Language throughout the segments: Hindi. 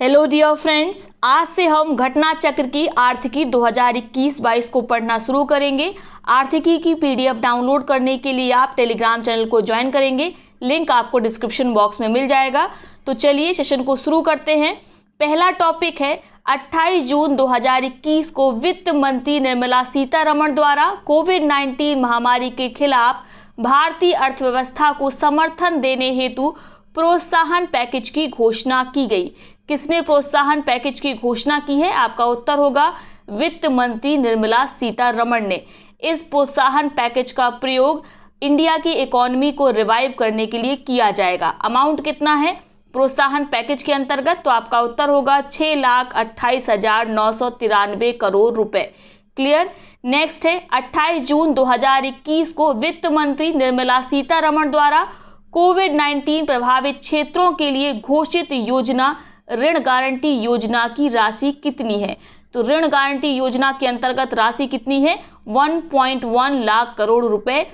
हेलो डियर फ्रेंड्स, आज से हम घटना चक्र की आर्थिकी 2021-22 को पढ़ना शुरू करेंगे। आर्थिकी की पीडीएफ डाउनलोड करने के लिए आप टेलीग्राम चैनल को ज्वाइन करेंगे। लिंक आपको डिस्क्रिप्शन बॉक्स में मिल जाएगा। तो चलिए सेशन को शुरू करते हैं। पहला टॉपिक है 28 जून 2021 को वित्त मंत्री निर्मला सीतारमण द्वारा कोविड-19 महामारी के खिलाफ भारतीय अर्थव्यवस्था को समर्थन देने हेतु प्रोत्साहन पैकेज की घोषणा की गई। किसने प्रोत्साहन पैकेज की घोषणा की है? आपका उत्तर होगा वित्त मंत्री निर्मला सीतारमण ने। इस प्रोत्साहन पैकेज का प्रयोग इंडिया की इकोनॉमी को रिवाइव करने के लिए किया जाएगा। अमाउंट कितना है प्रोत्साहन पैकेज के अंतर्गत? तो आपका उत्तर होगा 6,28,993 करोड़ रुपए। क्लियर। नेक्स्ट है 28 जून 2021 को वित्त मंत्री निर्मला सीतारमण द्वारा कोविड-19 प्रभावित क्षेत्रों के लिए घोषित योजना ऋण गारंटी योजना की राशि कितनी है? तो ऋण गारंटी योजना के अंतर्गत राशि कितनी है? 1.1 लाख करोड़ रुपए।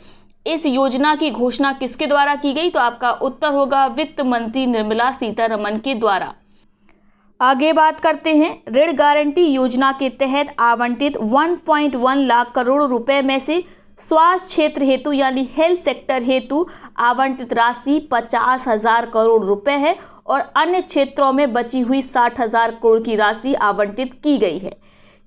इस योजना की घोषणा किसके द्वारा की गई? तो आपका उत्तर होगा वित्त मंत्री निर्मला सीतारमण के द्वारा। आगे बात करते हैं। ऋण गारंटी योजना के तहत आवंटित 1.1 लाख करोड़ रुपए में से स्वास्थ्य क्षेत्र हेतु यानी हेल्थ सेक्टर हेतु आवंटित राशि 50,000 करोड़ रुपए है और अन्य क्षेत्रों में बची हुई 60,000 करोड़ की राशि आवंटित की गई है।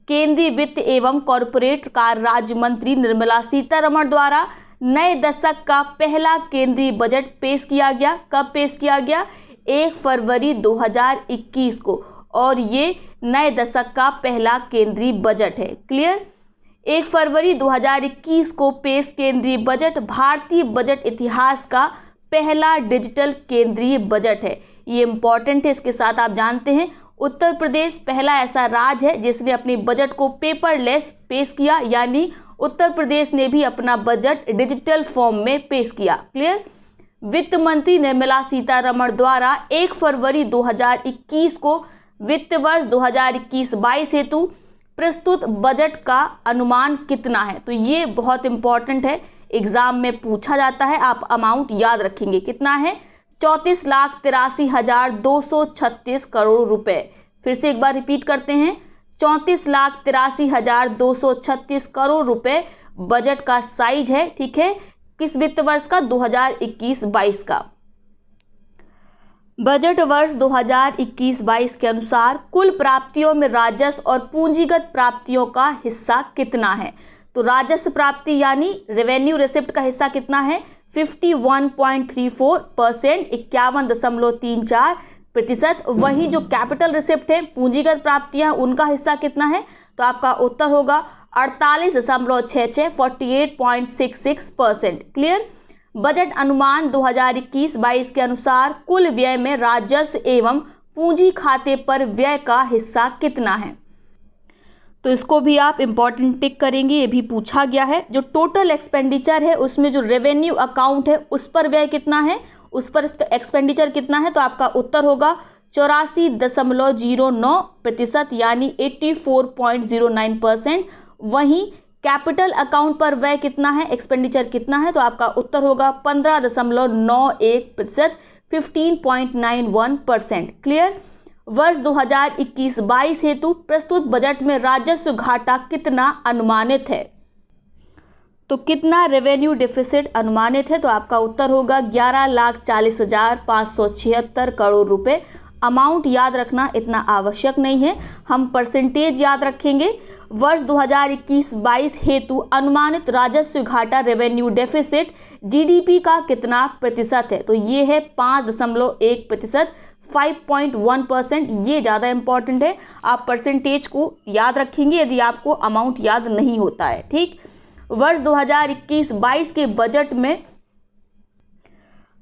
केंद्रीय वित्त एवं कॉरपोरेट कार्य राज्य मंत्री निर्मला सीतारमण द्वारा नए दशक का पहला केंद्रीय बजट पेश किया गया। कब पेश किया गया? 1 फरवरी 2021 को, और ये नए दशक का पहला केंद्रीय बजट है। क्लियर। 1 फरवरी 2021 को पेश केंद्रीय बजट भारतीय बजट इतिहास का पहला डिजिटल केंद्रीय बजट है। ये इंपॉर्टेंट है। इसके साथ आप जानते हैं उत्तर प्रदेश पहला ऐसा राज्य है जिसने अपने बजट को पेपरलेस पेश किया, यानी उत्तर प्रदेश ने भी अपना बजट डिजिटल फॉर्म में पेश किया। क्लियर। वित्त मंत्री निर्मला सीतारमण द्वारा 1 फरवरी 2021 को वित्त वर्ष 2021-22 हेतु प्रस्तुत बजट का अनुमान कितना है? तो ये बहुत इंपॉर्टेंट है, एग्जाम में पूछा जाता है। आप अमाउंट याद रखेंगे। कितना है? 34,83,236 करोड़ रुपए। फिर से एक बार रिपीट करते हैं, 34,83,236 करोड़ रुपए बजट का साइज है। ठीक है। किस वित्त वर्ष का? 2021-22 का। बजट वर्ष 2021-22 के अनुसार कुल प्राप्तियों में राजस्व और पूंजीगत प्राप्तियों का हिस्सा कितना है? तो राजस्व प्राप्ति यानी रेवेन्यू रिसिप्ट का हिस्सा कितना है? 51.34%, 51.34%। वही जो कैपिटल रिसिप्ट है, पूंजीगत प्राप्तियां, उनका हिस्सा कितना है? तो आपका उत्तर होगा 48.66, 48.66%। क्लियर। बजट अनुमान 2021-22 के अनुसार कुल व्यय में राजस्व एवं पूंजी खाते पर व्यय का हिस्सा कितना है? तो इसको भी आप इंपॉर्टेंट टिक करेंगे, ये भी पूछा गया है। जो टोटल एक्सपेंडिचर है उसमें जो रेवेन्यू अकाउंट है उस पर व्यय कितना है, उस पर एक्सपेंडिचर कितना है? तो आपका उत्तर होगा 84.09%, यानी 84.09%। वहीं कैपिटल अकाउंट पर व्यय कितना है, एक्सपेंडिचर कितना है? तो आपका उत्तर होगा 15.91%, 15.91%। क्लियर। वर्ष 2021-22 हेतु प्रस्तुत बजट में राजस्व घाटा कितना अनुमानित है? तो कितना रेवेन्यू डिफिसिट अनुमानित है? तो आपका उत्तर होगा 11,40,576 करोड़ रुपए। अमाउंट याद रखना इतना आवश्यक नहीं है, हम परसेंटेज याद रखेंगे। वर्ष 2021-22 हेतु अनुमानित राजस्व घाटा रेवेन्यू डेफिसिट जीडीपी का कितना प्रतिशत है? तो ये है 5.1%, 5.1%। ये ज़्यादा इंपॉर्टेंट है, आप परसेंटेज को याद रखेंगे यदि आपको अमाउंट याद नहीं होता है। ठीक। वर्ष 2021-22 के बजट में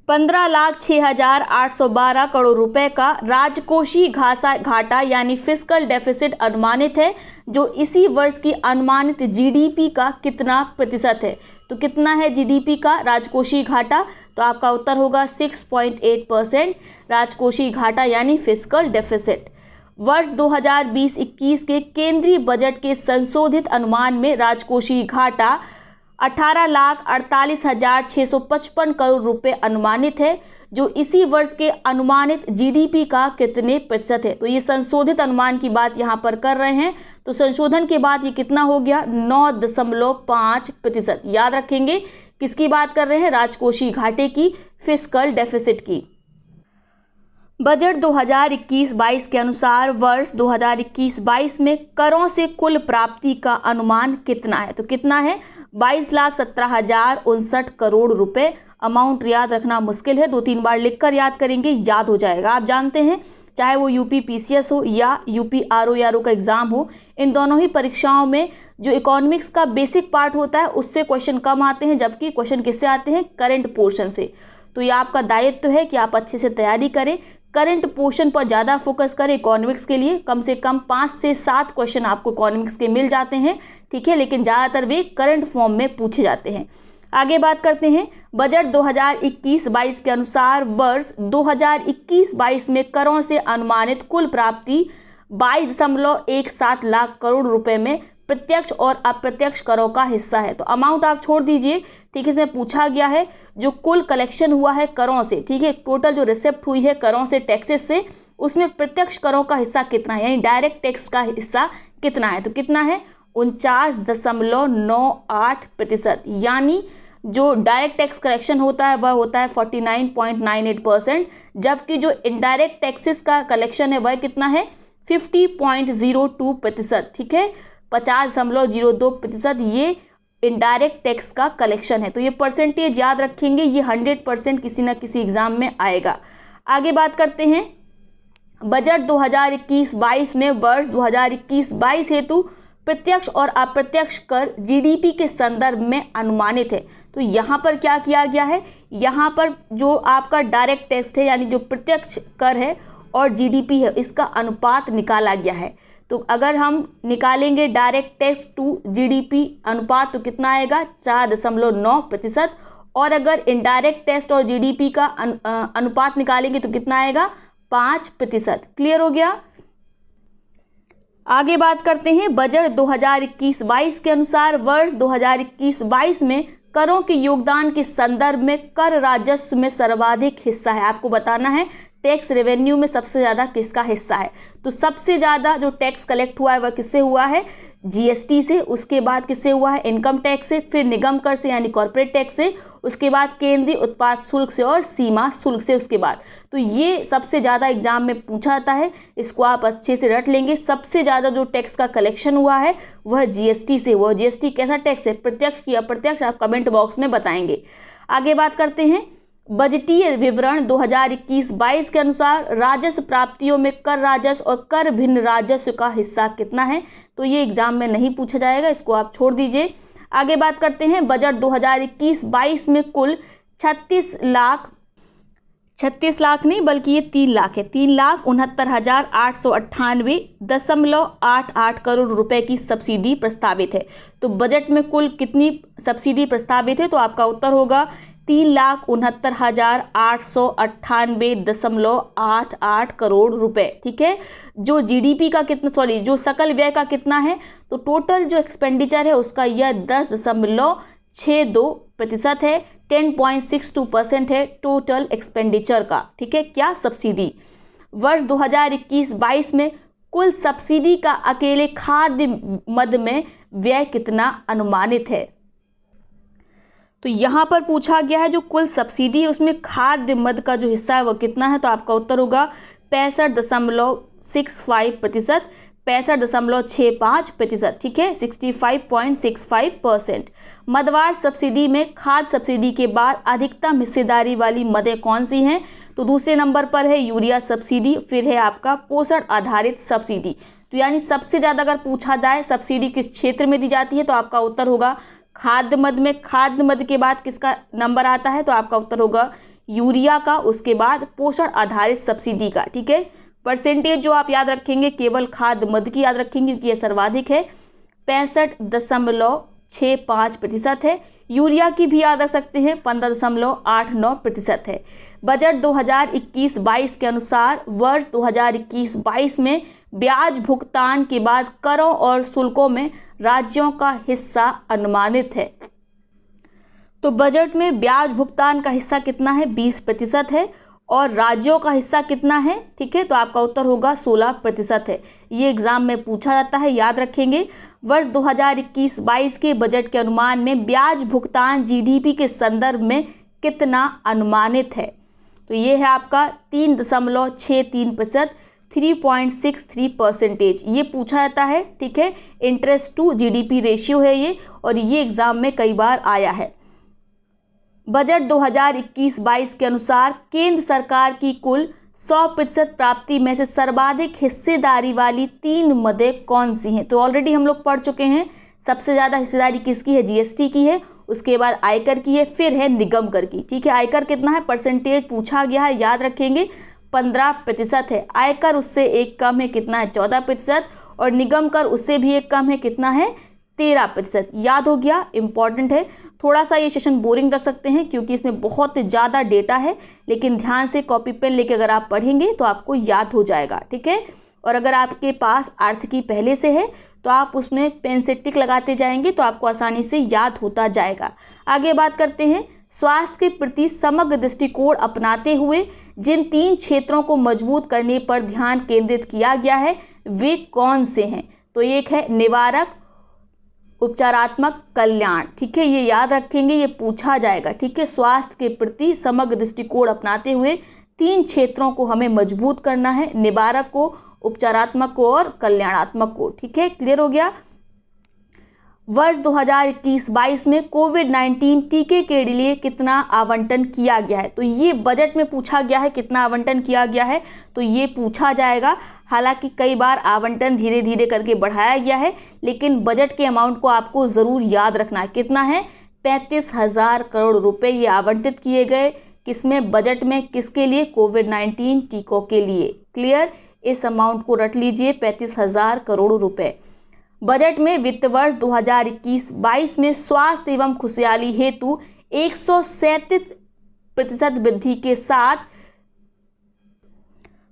15,06,812 करोड़ रुपए का राजकोषीय घाटा यानी फिस्कल डेफिसिट अनुमानित है, जो इसी वर्ष की अनुमानित जीडीपी का कितना प्रतिशत है? तो कितना है जीडीपी का राजकोषीय घाटा? तो आपका उत्तर होगा 6.8% राजकोषीय घाटा यानी फिस्कल डेफिसिट। वर्ष 2020-21 के केंद्रीय बजट के संशोधित अनुमान में राजकोषीय घाटा 18,48,655 करोड़ रुपए अनुमानित है, जो इसी वर्ष के अनुमानित जीडीपी का कितने प्रतिशत है। तो ये संशोधित अनुमान की बात यहाँ पर कर रहे हैं, तो संशोधन के बाद ये कितना हो गया, 9.5%। याद रखेंगे किसकी बात कर रहे हैं, राजकोषीय घाटे की, फिस्कल डेफिसिट की। बजट 2021-22 के अनुसार वर्ष 2021-22 में करों से कुल प्राप्ति का अनुमान कितना है। तो कितना है, 22,17,059 करोड़ रुपए। अमाउंट याद रखना मुश्किल है, 2-3 बार लिखकर याद करेंगे, याद हो जाएगा। आप जानते हैं चाहे वो यूपी पीसीएस हो या यूपी आरओ का एग्जाम हो, इन दोनों ही परीक्षाओं में जो इकोनॉमिक्स का बेसिक पार्ट होता है उससे क्वेश्चन कम आते हैं, जबकि क्वेश्चन किससे आते हैं, करंट पोर्शन से। तो ये आपका दायित्व है कि आप अच्छे से तैयारी करें, करंट पोर्शन पर ज़्यादा फोकस करें। इकोनॉमिक्स के लिए कम से कम 5 से 7 क्वेश्चन आपको इकोनॉमिक्स के मिल जाते हैं, ठीक है, लेकिन ज़्यादातर वे करंट फॉर्म में पूछे जाते हैं। आगे बात करते हैं, बजट 2021-22 के अनुसार वर्ष 2021-22 में करों से अनुमानित कुल प्राप्ति 22.17 लाख करोड़ रुपए में प्रत्यक्ष और अप्रत्यक्ष करों का हिस्सा है। तो अमाउंट आप छोड़ दीजिए, ठीक है, इसमें पूछा गया है जो कुल कलेक्शन हुआ है करों से, ठीक है, टोटल जो रिसिप्ट हुई है करों से, टैक्सेस से, उसमें प्रत्यक्ष करों का हिस्सा कितना है, यानी डायरेक्ट टैक्स का हिस्सा कितना है। तो कितना है, 49.98%। यानी जो डायरेक्ट टैक्स कलेक्शन होता है वह होता है 49.98%, जबकि जो इनडायरेक्ट टैक्सेस का कलेक्शन है वह कितना है, 50.02%, ठीक है, 50.02% ये इनडायरेक्ट टैक्स का कलेक्शन है। तो ये परसेंटेज याद रखेंगे, ये 100% किसी न किसी एग्जाम में आएगा। आगे बात करते हैं, बजट 2021-22 में वर्ष 2021-22 हेतु प्रत्यक्ष और अप्रत्यक्ष कर जीडीपी के संदर्भ में अनुमानित है। तो यहाँ पर क्या किया गया है, यहाँ पर जो आपका डायरेक्ट टैक्स है यानी जो प्रत्यक्ष कर है और जीडीपी है, इसका अनुपात निकाला गया है। तो अगर हम निकालेंगे डायरेक्ट टैक्स टू जीडीपी अनुपात तो कितना आएगा, 4.9%, और अगर इनडायरेक्ट टैक्स और जीडीपी का अनुपात निकालेंगे तो कितना आएगा, 5%। क्लियर हो गया। आगे बात करते हैं, बजट 2021-22 के अनुसार वर्ष 2021-22 में करों के योगदान के संदर्भ में कर राजस्व में सर्वाधिक हिस्सा है। आपको बताना है टैक्स रेवेन्यू में सबसे ज़्यादा किसका हिस्सा है। तो सबसे ज़्यादा जो टैक्स कलेक्ट हुआ है वह किससे हुआ है, जीएसटी से, उसके बाद किससे हुआ है, इनकम टैक्स से, फिर निगम कर से यानी कॉर्पोरेट टैक्स से, उसके बाद केंद्रीय उत्पाद शुल्क से और सीमा शुल्क से उसके बाद। तो ये सबसे ज़्यादा एग्जाम में पूछा जाता है, इसको आप अच्छे से रट लेंगे। सबसे ज़्यादा जो टैक्स का कलेक्शन हुआ है वह जीएसटी से। वह जीएसटी कैसा टैक्स है, प्रत्यक्ष या अप्रत्यक्ष, आप कमेंट बॉक्स में बताएंगे। आगे बात करते हैं, बजटीय विवरण 2021-22 के अनुसार राजस्व प्राप्तियों में कर राजस्व और कर भिन्न राजस्व का हिस्सा कितना है। तो ये एग्जाम में नहीं पूछा जाएगा, इसको आप छोड़ दीजिए। आगे बात करते हैं, बजट 2021-22 में कुल 36 लाख नहीं बल्कि ये 3 लाख है, 3,69,898.88 करोड़ रुपए की सब्सिडी प्रस्तावित है। तो बजट में कुल कितनी सब्सिडी प्रस्तावित है, तो आपका उत्तर होगा 3,69,898.88 करोड़ रुपए, ठीक है। जो जीडीपी का कितना, जो सकल व्यय का कितना है, तो टोटल जो एक्सपेंडिचर है उसका यह 10.62% है, 10.62% है टोटल एक्सपेंडिचर का, ठीक है, क्या, सब्सिडी। वर्ष 2021-22 में कुल सब्सिडी का अकेले खाद्य मद में व्यय कितना अनुमानित है। तो यहाँ पर पूछा गया है जो कुल सब्सिडी है उसमें खाद्य मद का जो हिस्सा है वह कितना है। तो आपका उत्तर होगा 65.65%, 65.65%, ठीक है, 65.65%। मदवार सब्सिडी में खाद्य सब्सिडी के बाद अधिकतम हिस्सेदारी वाली मदें कौन सी हैं। तो दूसरे नंबर पर है यूरिया सब्सिडी, फिर है आपका पोषण आधारित सब्सिडी। तो यानी सबसे ज़्यादा अगर पूछा जाए सब्सिडी किस क्षेत्र में दी जाती है तो आपका उत्तर होगा खाद्य मद में। खाद्य मद के बाद किसका नंबर आता है, तो आपका उत्तर होगा यूरिया का, उसके बाद पोषण आधारित सब्सिडी का, ठीक है। परसेंटेज जो आप याद रखेंगे केवल खाद्य मद की याद रखेंगे क्योंकि यह सर्वाधिक है, 65.65% है। यूरिया की भी याद रख सकते हैं, 15.89% है। बजट 2021-22 के अनुसार वर्ष 2021-22 में ब्याज भुगतान के बाद करों और शुल्कों में राज्यों का हिस्सा अनुमानित है। तो बजट में ब्याज भुगतान का हिस्सा कितना है, 20% है, और राज्यों का हिस्सा कितना है, ठीक है, तो आपका उत्तर होगा 16% है। ये एग्जाम में पूछा जाता है, याद रखेंगे। वर्ष 2021-22 के बजट के अनुमान में ब्याज भुगतान जीडीपी के संदर्भ में कितना अनुमानित है, तो ये है आपका 3.63%, 3.63%, ये पूछा जाता है, ठीक है। इंटरेस्ट टू जीडीपी रेशियो है ये, और ये एग्जाम में कई बार आया है। बजट 2021-22 के अनुसार केंद्र सरकार की कुल 100% प्राप्ति में से सर्वाधिक हिस्सेदारी वाली 3 मदें कौन सी हैं, तो ऑलरेडी हम लोग पढ़ चुके हैं। सबसे ज़्यादा हिस्सेदारी किसकी है, जीएसटी की है, उसके बाद आयकर की है, फिर है निगम कर की, ठीक है। आयकर कितना है, परसेंटेज पूछा गया है, याद रखेंगे 15% है। आयकर उससे एक कम है, कितना है, 14%, और निगम कर उससे भी एक कम है, कितना है, 13%। याद हो गया, इंपॉर्टेंट है। थोड़ा सा ये सेशन बोरिंग रख सकते हैं क्योंकि इसमें बहुत ज़्यादा डेटा है, लेकिन ध्यान से कॉपी पेन लेके अगर आप पढ़ेंगे तो आपको याद हो जाएगा, ठीक है। और अगर आपके पास आर्थिकी पहले से है तो आप उसमें पेन से टिक लगाते जाएंगे तो आपको आसानी से याद होता जाएगा। आगे बात करते हैं, स्वास्थ्य के प्रति समग्र दृष्टिकोण अपनाते हुए जिन 3 क्षेत्रों को मजबूत करने पर ध्यान केंद्रित किया गया है वे कौन से हैं, तो एक है निवारक, उपचारात्मक, कल्याण, ठीक है, ये याद रखेंगे, ये पूछा जाएगा, ठीक है। स्वास्थ्य के प्रति समग्र दृष्टिकोण अपनाते हुए 3 क्षेत्रों को हमें मजबूत करना है, निवारक को, उपचारात्मक को और कल्याणात्मक को, ठीक है, क्लियर हो गया। वर्ष 2021-22 में कोविड-19 टीके के लिए कितना आवंटन किया गया है, तो ये बजट में पूछा गया है, कितना आवंटन किया गया है, तो ये पूछा जाएगा। हालांकि कई बार आवंटन धीरे धीरे करके बढ़ाया गया है, लेकिन बजट के अमाउंट को आपको ज़रूर याद रखना है, कितना है, 35,000 करोड़ रुपए ये आवंटित किए गए, किसमें, बजट में, किसके लिए, कोविड-19 टीकों के लिए, क्लियर। इस अमाउंट को रट लीजिए, 35,000 करोड़ रुपए। बजट में वित्त वर्ष 2021-22 में स्वास्थ्य एवं खुशहाली हेतु 137% वृद्धि के साथ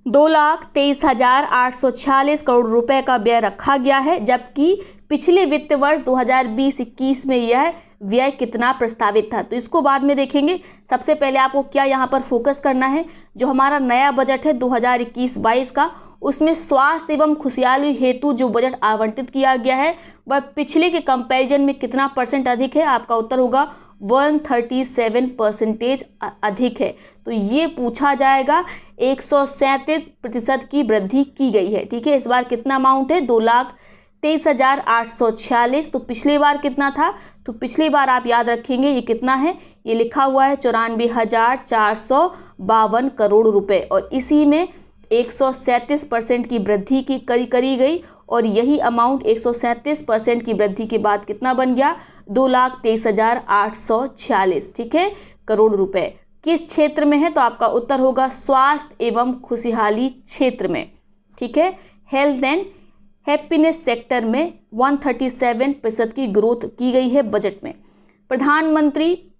2,23,846 करोड़ रुपए का व्यय रखा गया है, जबकि पिछले वित्त वर्ष 2020-21 में यह व्यय कितना प्रस्तावित था, तो इसको बाद में देखेंगे। सबसे पहले आपको क्या यहाँ पर फोकस करना है, जो हमारा नया बजट है 2021-22 का, उसमें स्वास्थ्य एवं खुशहाली हेतु जो बजट आवंटित किया गया है वह पिछले के कंपैरिजन में कितना % अधिक है, आपका उत्तर होगा 137% अधिक है, तो ये पूछा जाएगा। 137% की वृद्धि की गई है, ठीक है। इस बार कितना अमाउंट है, 2,23,846, तो पिछली बार कितना था, तो पिछली बार आप याद रखेंगे ये कितना है, ये लिखा हुआ है 94,452 करोड़ रुपए, और इसी में 137% की वृद्धि की करी गई, और यही अमाउंट 137% की वृद्धि के बाद कितना बन गया, 2,23,846, ठीक है, करोड़ रुपए। किस क्षेत्र में है, तो आपका उत्तर होगा स्वास्थ्य एवं खुशहाली क्षेत्र में, ठीक है। हेल्थ एंड हैप्पीनेस सेक्टर में 137% की ग्रोथ की गई है बजट में। प्रधानमंत्री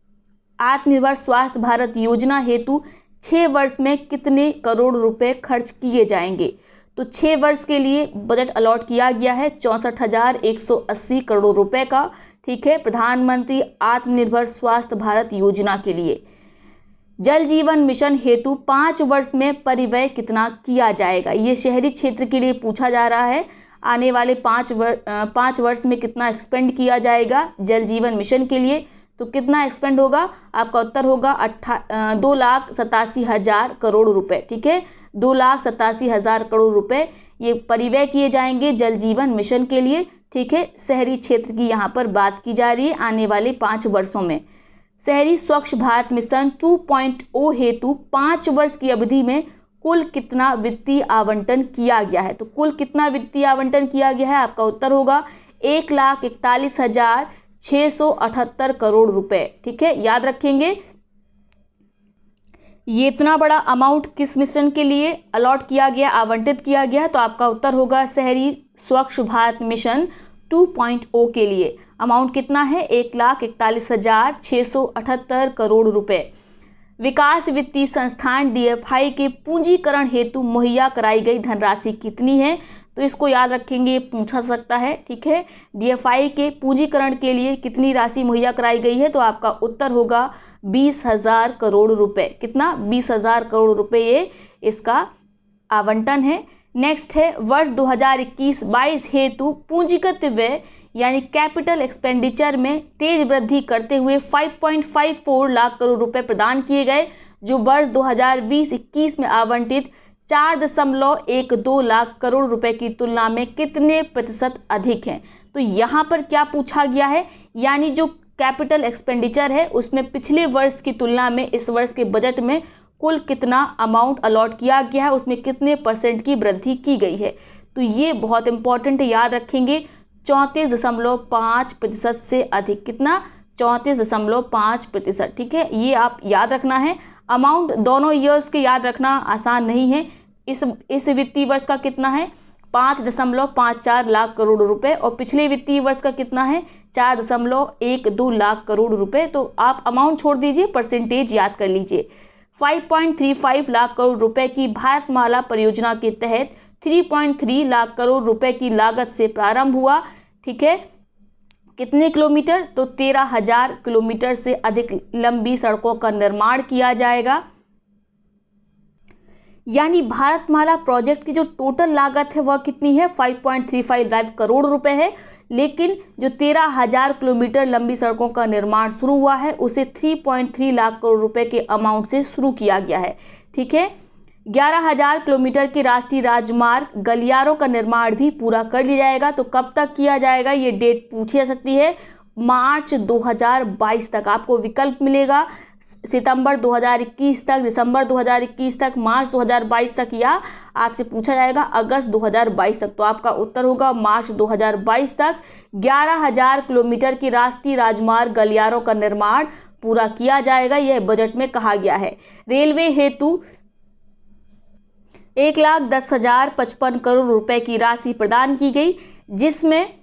आत्मनिर्भर स्वास्थ्य भारत योजना हेतु 6 वर्ष में कितने करोड़ रुपए खर्च किए जाएंगे, तो 6 वर्ष के लिए बजट अलॉट किया गया है 64,180 करोड़ रुपए का, ठीक है, प्रधानमंत्री आत्मनिर्भर स्वास्थ्य भारत योजना के लिए। जल जीवन मिशन हेतु 5 वर्ष में परिव्यय कितना किया जाएगा, ये शहरी क्षेत्र के लिए पूछा जा रहा है। आने वाले 5 वर्ष में कितना एक्सपेंड किया जाएगा जल जीवन मिशन के लिए, तो कितना एक्सपेंड होगा, आपका उत्तर होगा 2,87,000 करोड़ रुपए, ठीक है, 2,87,000 करोड़ रुपए ये परिव्यय किए जाएंगे जल जीवन मिशन के लिए, ठीक है। शहरी क्षेत्र की यहाँ पर बात की जा रही है आने वाले 5 वर्षों में। शहरी स्वच्छ भारत मिशन 2.0 हेतु 5 वर्ष की अवधि में कुल कितना वित्तीय आवंटन किया गया है, तो कुल कितना वित्तीय आवंटन किया गया है, आपका उत्तर होगा 1,41,678 करोड़ रुपए, ठीक है, याद रखेंगे। ये इतना बड़ा अमाउंट किस मिशन के लिए अलॉट किया गया, आवंटित किया गया, तो आपका उत्तर होगा शहरी स्वच्छ भारत मिशन 2.0 के लिए। अमाउंट कितना है, 1,41,678 करोड़ रुपए। विकास वित्तीय संस्थान DFI के पूंजीकरण हेतु मुहैया कराई गई धनराशि कितनी है? तो इसको याद रखेंगे, पूछा सकता है। ठीक है, DFI के पूंजीकरण के लिए कितनी राशि मुहैया कराई गई है? तो आपका उत्तर होगा 20,000 करोड़ रुपए। कितना? 20,000 करोड़ रुपए ये इसका आवंटन है। नेक्स्ट है वर्ष 2021-22 हेतु पूंजीगत व्यय यानी कैपिटल एक्सपेंडिचर में तेज वृद्धि करते हुए 5.54 लाख करोड़ रुपए प्रदान किए गए, जो वर्ष 2020-21 में आवंटित 4.12 लाख करोड़ रुपए की तुलना में कितने प्रतिशत अधिक हैं? तो यहाँ पर क्या पूछा गया है, यानी जो कैपिटल एक्सपेंडिचर है उसमें पिछले वर्ष की तुलना में इस वर्ष के बजट में कुल कितना अमाउंट अलॉट किया गया है, उसमें कितने परसेंट की वृद्धि की गई है। तो ये बहुत इंपॉर्टेंट है, याद रखेंगे। 34.5% से अधिक। कितना? 34.5%। ठीक है, ये आप याद रखना है। अमाउंट दोनों ईयर्स के याद रखना आसान नहीं है। इस वित्तीय वर्ष का कितना है? 5.54 लाख करोड़ रुपए, और पिछले वित्तीय वर्ष का कितना है? 4.12 लाख करोड़ रुपए। तो आप अमाउंट छोड़ दीजिए, परसेंटेज याद कर लीजिए। 5.35 लाख करोड़ रुपए की भारतमाला परियोजना के तहत 3.3 लाख करोड़ रुपए की लागत से प्रारंभ हुआ। ठीक है, कितने किलोमीटर? तो 13,000 किलोमीटर से अधिक लंबी सड़कों का निर्माण किया जाएगा। यानी भारतमाला प्रोजेक्ट की जो टोटल लागत है वह कितनी है? 5.35 लाख करोड़ रुपए है, लेकिन जो 13,000 किलोमीटर लंबी सड़कों का निर्माण शुरू हुआ है उसे 3.3 लाख करोड़ रुपए के अमाउंट से शुरू किया गया है। ठीक है, 11,000 किलोमीटर के राष्ट्रीय राजमार्ग गलियारों का निर्माण भी पूरा कर लिया जाएगा। तो कब तक किया जाएगा, ये डेट पूछी जा सकती है। मार्च 2022 तक। आपको विकल्प मिलेगा सितंबर 2021 तक, दिसंबर 2021 तक, मार्च 2022 तक, या आपसे पूछा जाएगा अगस्त 2022 तक। तो आपका उत्तर होगा मार्च 2022 तक 11,000 किलोमीटर की राष्ट्रीय राजमार्ग गलियारों का निर्माण पूरा किया जाएगा, यह बजट में कहा गया है। रेलवे हेतु 1,10,055 करोड़ रुपए की राशि प्रदान की गई, जिसमें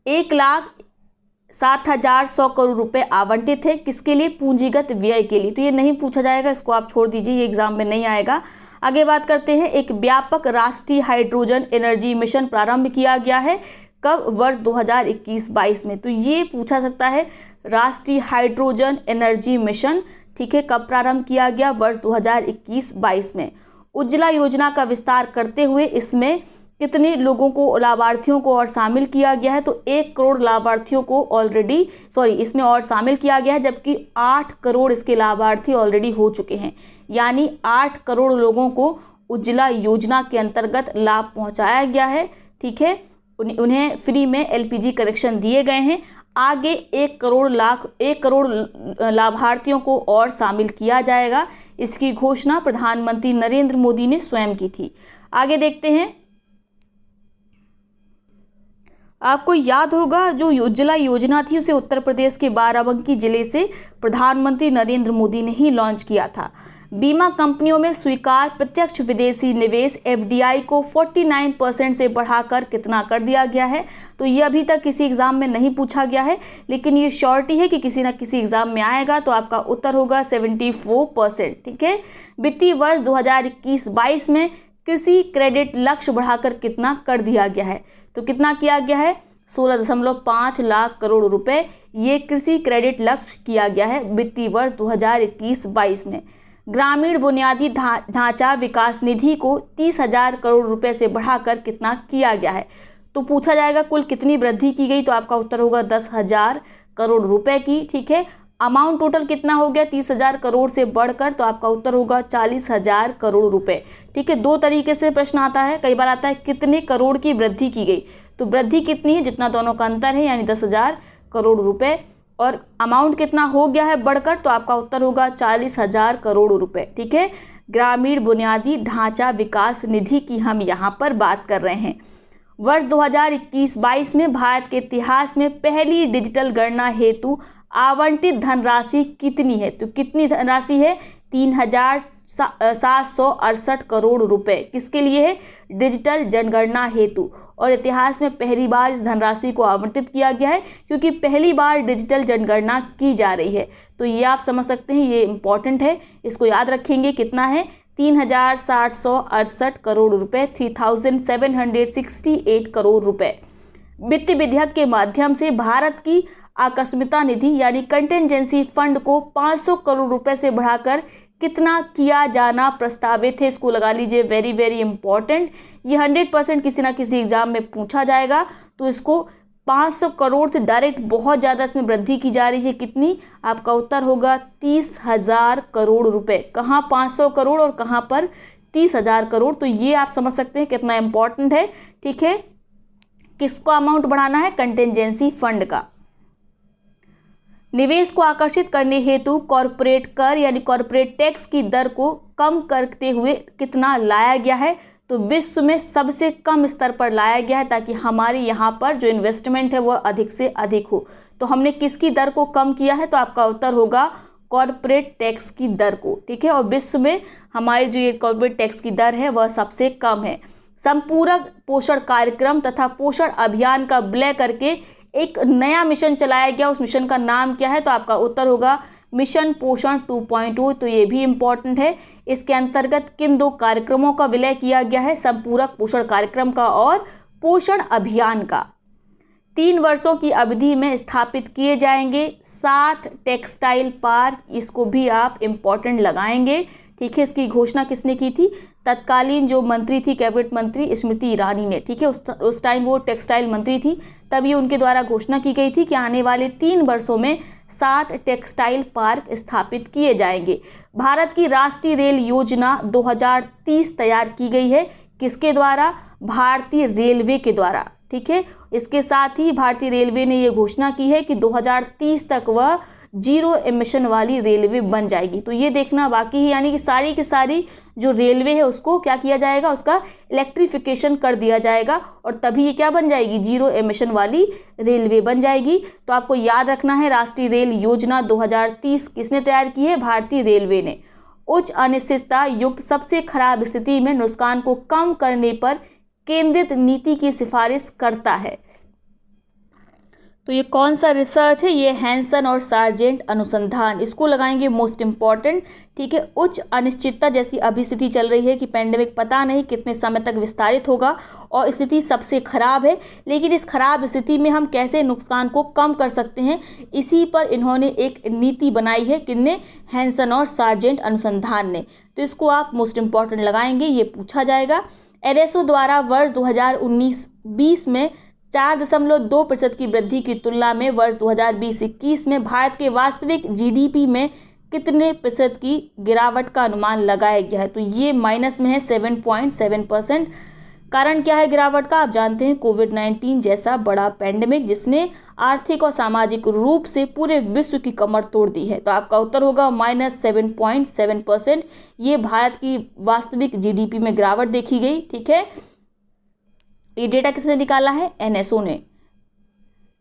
1,07,100 करोड़ रुपए आवंटित है। किसके लिए? पूंजीगत व्यय के लिए। तो ये नहीं पूछा जाएगा, इसको आप छोड़ दीजिए, ये एग्जाम में नहीं आएगा। आगे बात करते हैं। एक व्यापक राष्ट्रीय हाइड्रोजन एनर्जी मिशन प्रारंभ किया गया है। कब? वर्ष 2021-22 में। तो ये पूछा सकता है, राष्ट्रीय हाइड्रोजन एनर्जी मिशन, ठीक है, कब प्रारंभ किया गया? वर्ष 2021-22 में। उज्ज्वला योजना का विस्तार करते हुए इसमें कितने लोगों को, लाभार्थियों को और शामिल किया गया है? तो 1 करोड़ लाभार्थियों को इसमें और शामिल किया गया है, जबकि 8 करोड़ इसके लाभार्थी ऑलरेडी हो चुके हैं। यानी 8 करोड़ लोगों को उज्ज्वला योजना के अंतर्गत लाभ पहुंचाया गया है। ठीक है, उन्हें फ्री में LPG कनेक्शन दिए गए हैं। आगे 1 करोड़ लाभार्थियों को और शामिल किया जाएगा। इसकी घोषणा प्रधानमंत्री नरेंद्र मोदी ने स्वयं की थी। आगे देखते हैं। आपको याद होगा जो उज्ज्वला योजना थी उसे उत्तर प्रदेश के बाराबंकी जिले से प्रधानमंत्री नरेंद्र मोदी ने ही लॉन्च किया था। बीमा कंपनियों में स्वीकार प्रत्यक्ष विदेशी निवेश FDI को 49% से बढ़ाकर कितना कर दिया गया है? तो ये अभी तक किसी एग्जाम में नहीं पूछा गया है, लेकिन ये श्योरिटी है कि किसी न किसी एग्जाम में आएगा। तो आपका उत्तर होगा 74%। ठीक है, वित्तीय वर्ष 2021-22 में कृषि क्रेडिट लक्ष्य बढ़ाकर कितना कर दिया गया है? तो कितना किया गया है? 16.5 लाख करोड़ रुपए ये कृषि क्रेडिट लक्ष्य किया गया है वित्तीय वर्ष 2021-22 में। ग्रामीण बुनियादी ढांचा विकास निधि को 30,000 करोड़ रुपए से बढ़ाकर कितना किया गया है? तो पूछा जाएगा कुल कितनी वृद्धि की गई? तो आपका उत्तर होगा 10,000 करोड़ रुपए की। ठीक है, अमाउंट टोटल कितना हो गया 30,000 करोड़ से बढ़कर? तो आपका उत्तर होगा 40,000 करोड़ रुपए। ठीक है, दो तरीके से प्रश्न आता है। कई बार आता है कितने करोड़ की वृद्धि की गई, तो वृद्धि कितनी है, जितना दोनों का अंतर है, यानी 10,000 करोड़ रुपए, और अमाउंट कितना हो गया है बढ़कर? तो आपका उत्तर होगा 40,000 करोड़ रुपए। ठीक है, ग्रामीण बुनियादी ढांचा विकास निधि की हम यहाँ पर बात कर रहे हैं। वर्ष 2021-22 में भारत के इतिहास में पहली डिजिटल गणना हेतु आवंटित धनराशि कितनी है? तो कितनी धनराशि है? 3,768 करोड़ रुपए। किसके लिए है? डिजिटल जनगणना हेतु। और इतिहास में पहली बार इस धनराशि को आवंटित किया गया है, क्योंकि पहली बार डिजिटल जनगणना की जा रही है। तो ये आप समझ सकते हैं, ये इम्पॉर्टेंट है, इसको याद रखेंगे। कितना है? 3,768 करोड़ रुपए, 3,768 करोड़ रुपए। वित्त विधेयक के माध्यम से भारत की आकस्मिकता निधि यानी कंटिजेंसी फंड को 500 करोड़ रुपए से बढ़ाकर कितना किया जाना प्रस्तावित है? इसको लगा लीजिए, वेरी वेरी इंपॉर्टेंट। ये 100% किसी ना किसी एग्जाम में पूछा जाएगा। तो इसको 500 करोड़ से डायरेक्ट बहुत ज़्यादा इसमें वृद्धि की जा रही है। कितनी? आपका उत्तर होगा 30,000 करोड़ रुपए। कहाँ 500 करोड़ और कहाँ पर 30,000 करोड़? तो ये आप समझ सकते हैं कितना इंपॉर्टेंट है। ठीक है, किसको अमाउंट बढ़ाना है? कंटिजेंसी फंड का। निवेश को आकर्षित करने हेतु कॉरपोरेट कर यानी कॉरपोरेट टैक्स की दर को कम करते हुए कितना लाया गया है? तो विश्व में सबसे कम स्तर पर लाया गया है, ताकि हमारे यहाँ पर जो इन्वेस्टमेंट है वह अधिक से अधिक हो। तो हमने किसकी दर को कम किया है? तो आपका उत्तर होगा कॉरपोरेट टैक्स की दर को। ठीक है, और विश्व में हमारी जो ये कॉरपोरेट टैक्स की दर है वह सबसे कम है। संपूरक पोषण कार्यक्रम तथा पोषण अभियान का विलय करके एक नया मिशन चलाया गया, उस मिशन का नाम क्या है? तो आपका उत्तर होगा मिशन पोषण 2.0। तो ये भी इम्पॉर्टेंट है। इसके अंतर्गत किन 2 कार्यक्रमों का विलय किया गया है? संपूरक पोषण कार्यक्रम का और पोषण अभियान का। 3 वर्षों की अवधि में स्थापित किए जाएंगे 7 टेक्सटाइल पार्क। इसको भी आप इम्पॉर्टेंट लगाएंगे। ठीक है, इसकी घोषणा किसने की थी? तत्कालीन जो मंत्री थी, कैबिनेट मंत्री स्मृति ईरानी ने। ठीक है, उस टाइम वो टेक्सटाइल मंत्री थी, तभी उनके द्वारा घोषणा की गई थी कि आने वाले 3 वर्षों में 7 टेक्सटाइल पार्क स्थापित किए जाएंगे। भारत की राष्ट्रीय रेल योजना 2030 तैयार की गई है। किसके द्वारा? भारतीय रेलवे के द्वारा। ठीक है, इसके साथ ही भारतीय रेलवे ने ये घोषणा की है कि 2030 तक वह 0 एमिशन वाली रेलवे बन जाएगी। तो ये देखना बाकी है, यानी कि सारी की सारी जो रेलवे है उसको क्या किया जाएगा? उसका इलेक्ट्रिफिकेशन कर दिया जाएगा, और तभी ये क्या बन जाएगी? 0 एमिशन वाली रेलवे बन जाएगी। तो आपको याद रखना है, राष्ट्रीय रेल योजना 2030 किसने तैयार की है? भारतीय रेलवे ने। उच्च अनिश्चितता युक्त सबसे खराब स्थिति में नुकसान को कम करने पर केंद्रित नीति की सिफारिश करता है। तो ये कौन सा रिसर्च है? ये हैंसन और सार्जेंट अनुसंधान। इसको लगाएंगे मोस्ट इंपॉर्टेंट। ठीक है, उच्च अनिश्चितता जैसी अभी स्थिति चल रही है कि पेंडेमिक पता नहीं कितने समय तक विस्तारित होगा और स्थिति सबसे खराब है, लेकिन इस खराब स्थिति में हम कैसे नुकसान को कम कर सकते हैं, इसी पर इन्होंने एक नीति बनाई है। किसने? हैंसन और सार्जेंट अनुसंधान ने। तो इसको आप मोस्ट इंपॉर्टेंट लगाएंगे, ये पूछा जाएगा। एनएसओ द्वारा वर्ष 2019-20 में 4.2% की वृद्धि की तुलना में वर्ष 2020-21 में भारत के वास्तविक जीडीपी में कितने प्रतिशत की गिरावट का अनुमान लगाया गया है? तो ये माइनस में है 7.7%। कारण क्या है गिरावट का? आप जानते हैं, कोविड-19 जैसा बड़ा पेंडेमिक जिसने आर्थिक और सामाजिक रूप से पूरे विश्व की कमर तोड़ दी है। तो आपका उत्तर होगा -7.7%। ये भारत की वास्तविक जीडीपी में गिरावट देखी गई। ठीक है, ये डेटा किसने निकाला है? एनएसओ ने,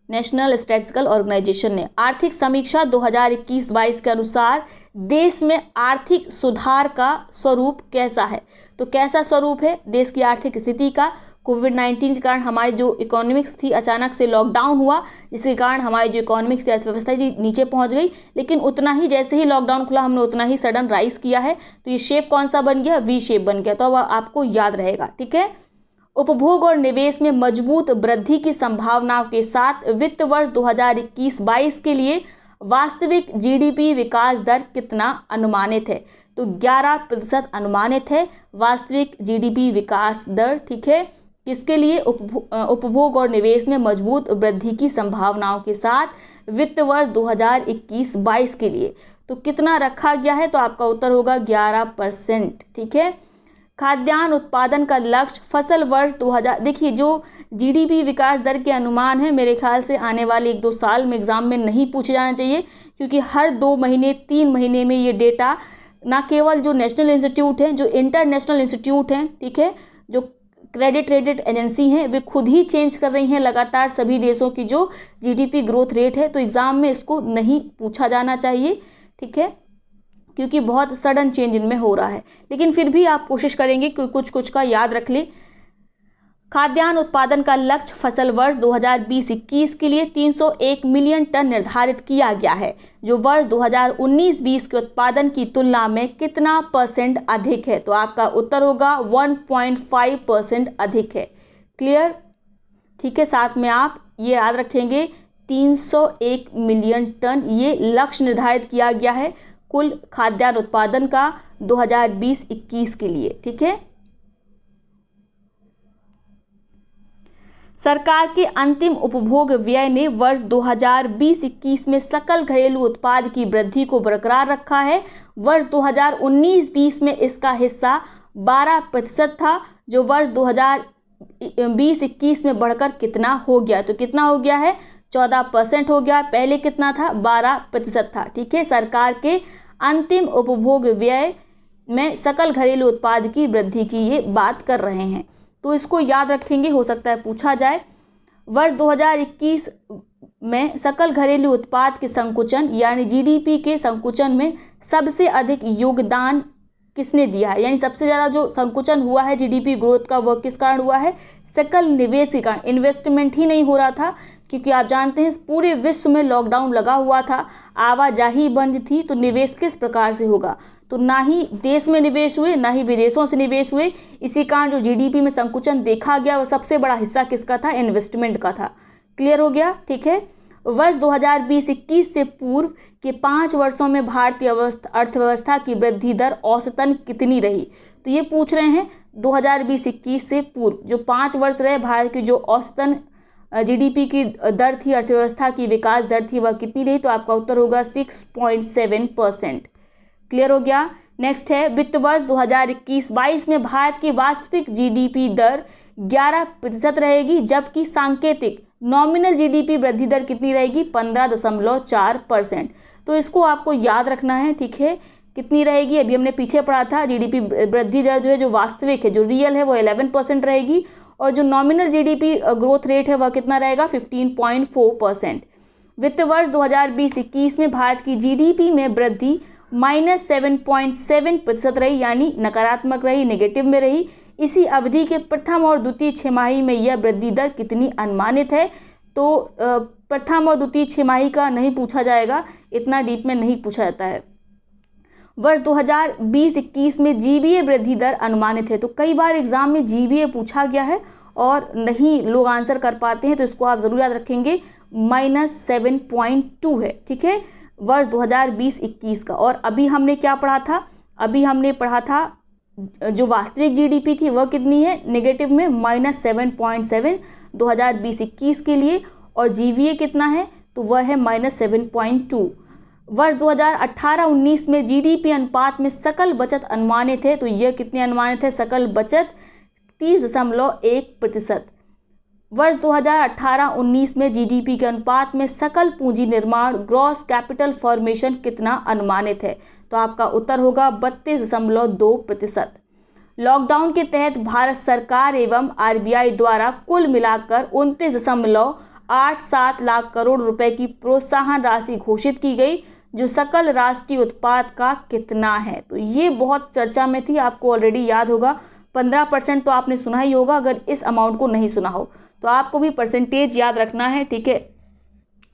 नेशनल स्टैटिस्टिकल ऑर्गेनाइजेशन ने। आर्थिक समीक्षा 2021-22 के अनुसार देश में आर्थिक सुधार का स्वरूप कैसा है? तो कैसा स्वरूप है देश की आर्थिक स्थिति का? कोविड-19 के कारण हमारी जो इकोनॉमिक्स थी, अचानक से लॉकडाउन हुआ, जिसके कारण हमारी जो इकोनॉमिक्स थी, अर्थव्यवस्था थी, नीचे पहुंच गई। लेकिन उतना ही जैसे ही लॉकडाउन खुला हमने उतना ही सडन राइज किया है। तो ये शेप कौन सा बन गया? वी शेप बन गया। तो अब आपको याद रहेगा। ठीक है, उपभोग और निवेश में मजबूत वृद्धि की संभावनाओं के साथ वित्त वर्ष 2021-22 के लिए वास्तविक जीडीपी विकास दर कितना अनुमानित है? तो 11% अनुमानित है वास्तविक जीडीपी विकास दर। ठीक है, किसके लिए? उपभोग और निवेश में मजबूत वृद्धि की संभावनाओं के साथ वित्त वर्ष 2021-22 के लिए। तो कितना रखा गया है? तो आपका उत्तर होगा 11%। ठीक है, खाद्यान्न उत्पादन का लक्ष्य फसल वर्ष 2000। देखिए, जो जीडीपी विकास दर के अनुमान है, मेरे ख्याल से आने वाले 1-2 साल में एग्जाम में नहीं पूछे जाना चाहिए, क्योंकि हर 2 महीने 3 महीने में ये डेटा ना केवल जो नेशनल इंस्टीट्यूट हैं, जो इंटरनेशनल इंस्टीट्यूट हैं, ठीक है, जो क्रेडिट रेटेड एजेंसी हैं, वे खुद ही चेंज कर रही हैं लगातार सभी देशों की जो जीडीपी ग्रोथ रेट है। तो एग्जाम में इसको नहीं पूछा जाना चाहिए। ठीक है, क्योंकि बहुत सडन चेंज इनमें हो रहा है, लेकिन फिर भी आप कोशिश करेंगे कि कुछ कुछ का याद रख लें। खाद्यान्न उत्पादन का लक्ष्य फसल वर्ष 2020-21 के लिए 301 मिलियन टन निर्धारित किया गया है, जो वर्ष 2019-20 के उत्पादन की तुलना में कितना % अधिक है? तो आपका उत्तर होगा 1.5% अधिक है। क्लियर? ठीक है, साथ में आप ये याद रखेंगे 301 मिलियन टन ये लक्ष्य निर्धारित किया गया है कुल खाद्यान्न उत्पादन का 2020-21 के लिए। ठीक है, सरकार के अंतिम उपभोग व्यय ने वर्ष 2020-21 में सकल घरेलू उत्पाद की वृद्धि को बरकरार रखा है। वर्ष 2019-20 में इसका हिस्सा 12% था, जो वर्ष 2020-21 में बढ़कर कितना हो गया? तो कितना हो गया है? 14% हो गया। पहले कितना था? 12% था। ठीक है, सरकार के अंतिम उपभोग व्यय में सकल घरेलू उत्पाद की वृद्धि की ये बात कर रहे हैं, तो इसको याद रखेंगे, हो सकता है पूछा जाए। वर्ष 2021 में सकल घरेलू उत्पाद के संकुचन यानी जीडीपी के संकुचन में सबसे अधिक योगदान किसने दिया है? यानी सबसे ज़्यादा जो संकुचन हुआ है जीडीपी ग्रोथ का, वह किस कारण हुआ है? सकल निवेश के कारण। इन्वेस्टमेंट ही नहीं हो रहा था, क्योंकि आप जानते हैं पूरे विश्व में लॉकडाउन लगा हुआ था, आवाजाही बंद थी, तो निवेश किस प्रकार से होगा? तो ना ही देश में निवेश हुए, ना ही विदेशों से निवेश हुए। इसी कारण जो जीडीपी में संकुचन देखा गया, वह सबसे बड़ा हिस्सा किसका था? इन्वेस्टमेंट का था। क्लियर हो गया? ठीक है, वर्ष 2020-21 से पूर्व के 5 वर्षों में भारतीय अर्थव्यवस्था की वृद्धि दर औसतन कितनी रही? तो ये पूछ रहे हैं 2020-21 से पूर्व जो 5 वर्ष रहे, भारत की जो औसतन जीडीपी की दर थी, अर्थव्यवस्था की विकास दर थी, वह कितनी रही? तो आपका उत्तर होगा 6.7%। क्लियर हो गया? नेक्स्ट है, वित्त वर्ष 2021-22 में भारत की वास्तविक जीडीपी दर 11% रहेगी, जबकि सांकेतिक नॉमिनल जीडीपी वृद्धि दर कितनी रहेगी? 15.4%। तो इसको आपको याद रखना है। ठीक है, कितनी रहेगी? अभी हमने पीछे पढ़ा था, जीडीपी वृद्धि दर जो है, जो वास्तविक है, जो रियल है, वो 11% रहेगी, और जो नॉमिनल जीडीपी ग्रोथ रेट है वह कितना रहेगा? 15.4%। वित्त वर्ष 2020-21 में भारत की जीडीपी में वृद्धि -7.7% रही, यानी नकारात्मक रही, नेगेटिव में रही। इसी अवधि के प्रथम और द्वितीय छमाही में यह वृद्धि दर कितनी अनुमानित है? तो प्रथम और द्वितीय छमाही का नहीं पूछा जाएगा, इतना डीप में नहीं पूछा जाता है। वर्ष 2020-21 में जीबीए वृद्धि दर अनुमानित है। तो कई बार एग्जाम में जीबीए पूछा गया है और नहीं लोग आंसर कर पाते हैं, तो इसको आप जरूर याद रखेंगे, -7.2 है। ठीक है, वर्ष 2020-21 का। और अभी हमने क्या पढ़ा था? अभी हमने पढ़ा था जो वास्तविक जीडीपी थी वह कितनी है? नेगेटिव में -7.7 2020-21 के लिए, और जीवीए कितना है? तो वह है -7.2। वर्ष 2018-19 में जीडीपी अनुपात में सकल बचत अनुमानित है, तो यह कितनी अनुमानित है? सकल बचत 30.1%। वर्ष 2018-19 में जीडीपी के अनुपात में सकल पूंजी निर्माण ग्रॉस कैपिटल फॉर्मेशन कितना अनुमानित है? तो आपका उत्तर होगा 32.2%। लॉकडाउन के तहत भारत सरकार एवं आरबीआई द्वारा कुल मिलाकर 29.87 लाख करोड़ रुपए की प्रोत्साहन राशि घोषित की गई, जो सकल राष्ट्रीय उत्पाद का कितना है? तो ये बहुत चर्चा में थी, आपको ऑलरेडी याद होगा। 15% तो आपने सुना ही होगा, अगर इस अमाउंट को नहीं सुना हो तो आपको भी परसेंटेज याद रखना है। ठीक है,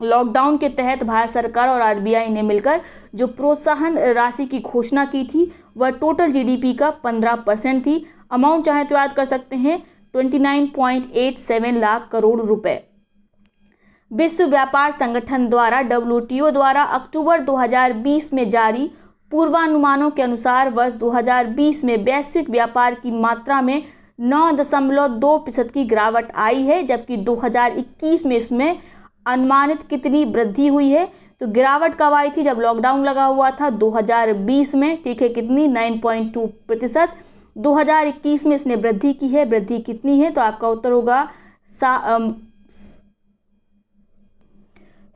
लॉकडाउन के तहत भारत सरकार और आरबीआई ने मिलकर जो प्रोत्साहन राशि की घोषणा की थी वह टोटल जीडीपी का 15% थी। अमाउंट चाहे तो याद कर सकते हैं, 29.87 लाख करोड़ रुपए। विश्व व्यापार संगठन द्वारा WTO द्वारा अक्टूबर 2020 में जारी पूर्वानुमानों के अनुसार वर्ष 2020 में वैश्विक व्यापार की मात्रा में 9.2% की गिरावट आई है, जबकि 2021 में इसमें अनुमानित कितनी वृद्धि हुई है? तो गिरावट कब आई थी? जब लॉकडाउन लगा हुआ था 2020 में। ठीक है, कितनी? 9.2%। 2021 में इसने वृद्धि की है, वृद्धि कितनी है? तो आपका उत्तर होगा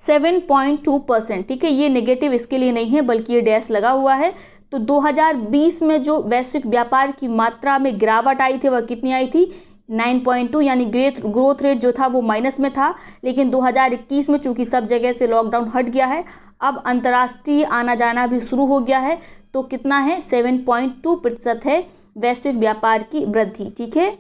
7.2%। ठीक है, ये नेगेटिव इसके लिए नहीं है, बल्कि ये डैश लगा हुआ है। तो 2020 में जो वैश्विक व्यापार की मात्रा में गिरावट आई थी वह कितनी आई थी? 9.2, यानी ग्रोथ रेट जो था वो माइनस में था। लेकिन 2021 में चूंकि सब जगह से लॉकडाउन हट गया है, अब अंतर्राष्ट्रीय आना जाना भी शुरू हो गया है, तो कितना है? 7.2% है वैश्विक व्यापार की वृद्धि। ठीक है,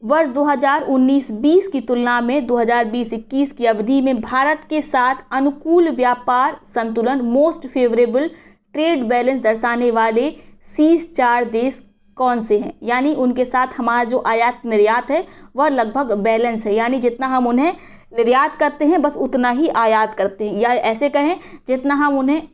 वर्ष 2019-20 की तुलना में 2020-21 की अवधि में भारत के साथ अनुकूल व्यापार संतुलन मोस्ट फेवरेबल ट्रेड बैलेंस दर्शाने वाले शीर्ष 4 देश कौन से हैं। यानी उनके साथ हमारा जो आयात निर्यात है वह लगभग बैलेंस है, यानी जितना हम उन्हें निर्यात करते हैं बस उतना ही आयात करते हैं, या ऐसे कहें जितना हम उन्हें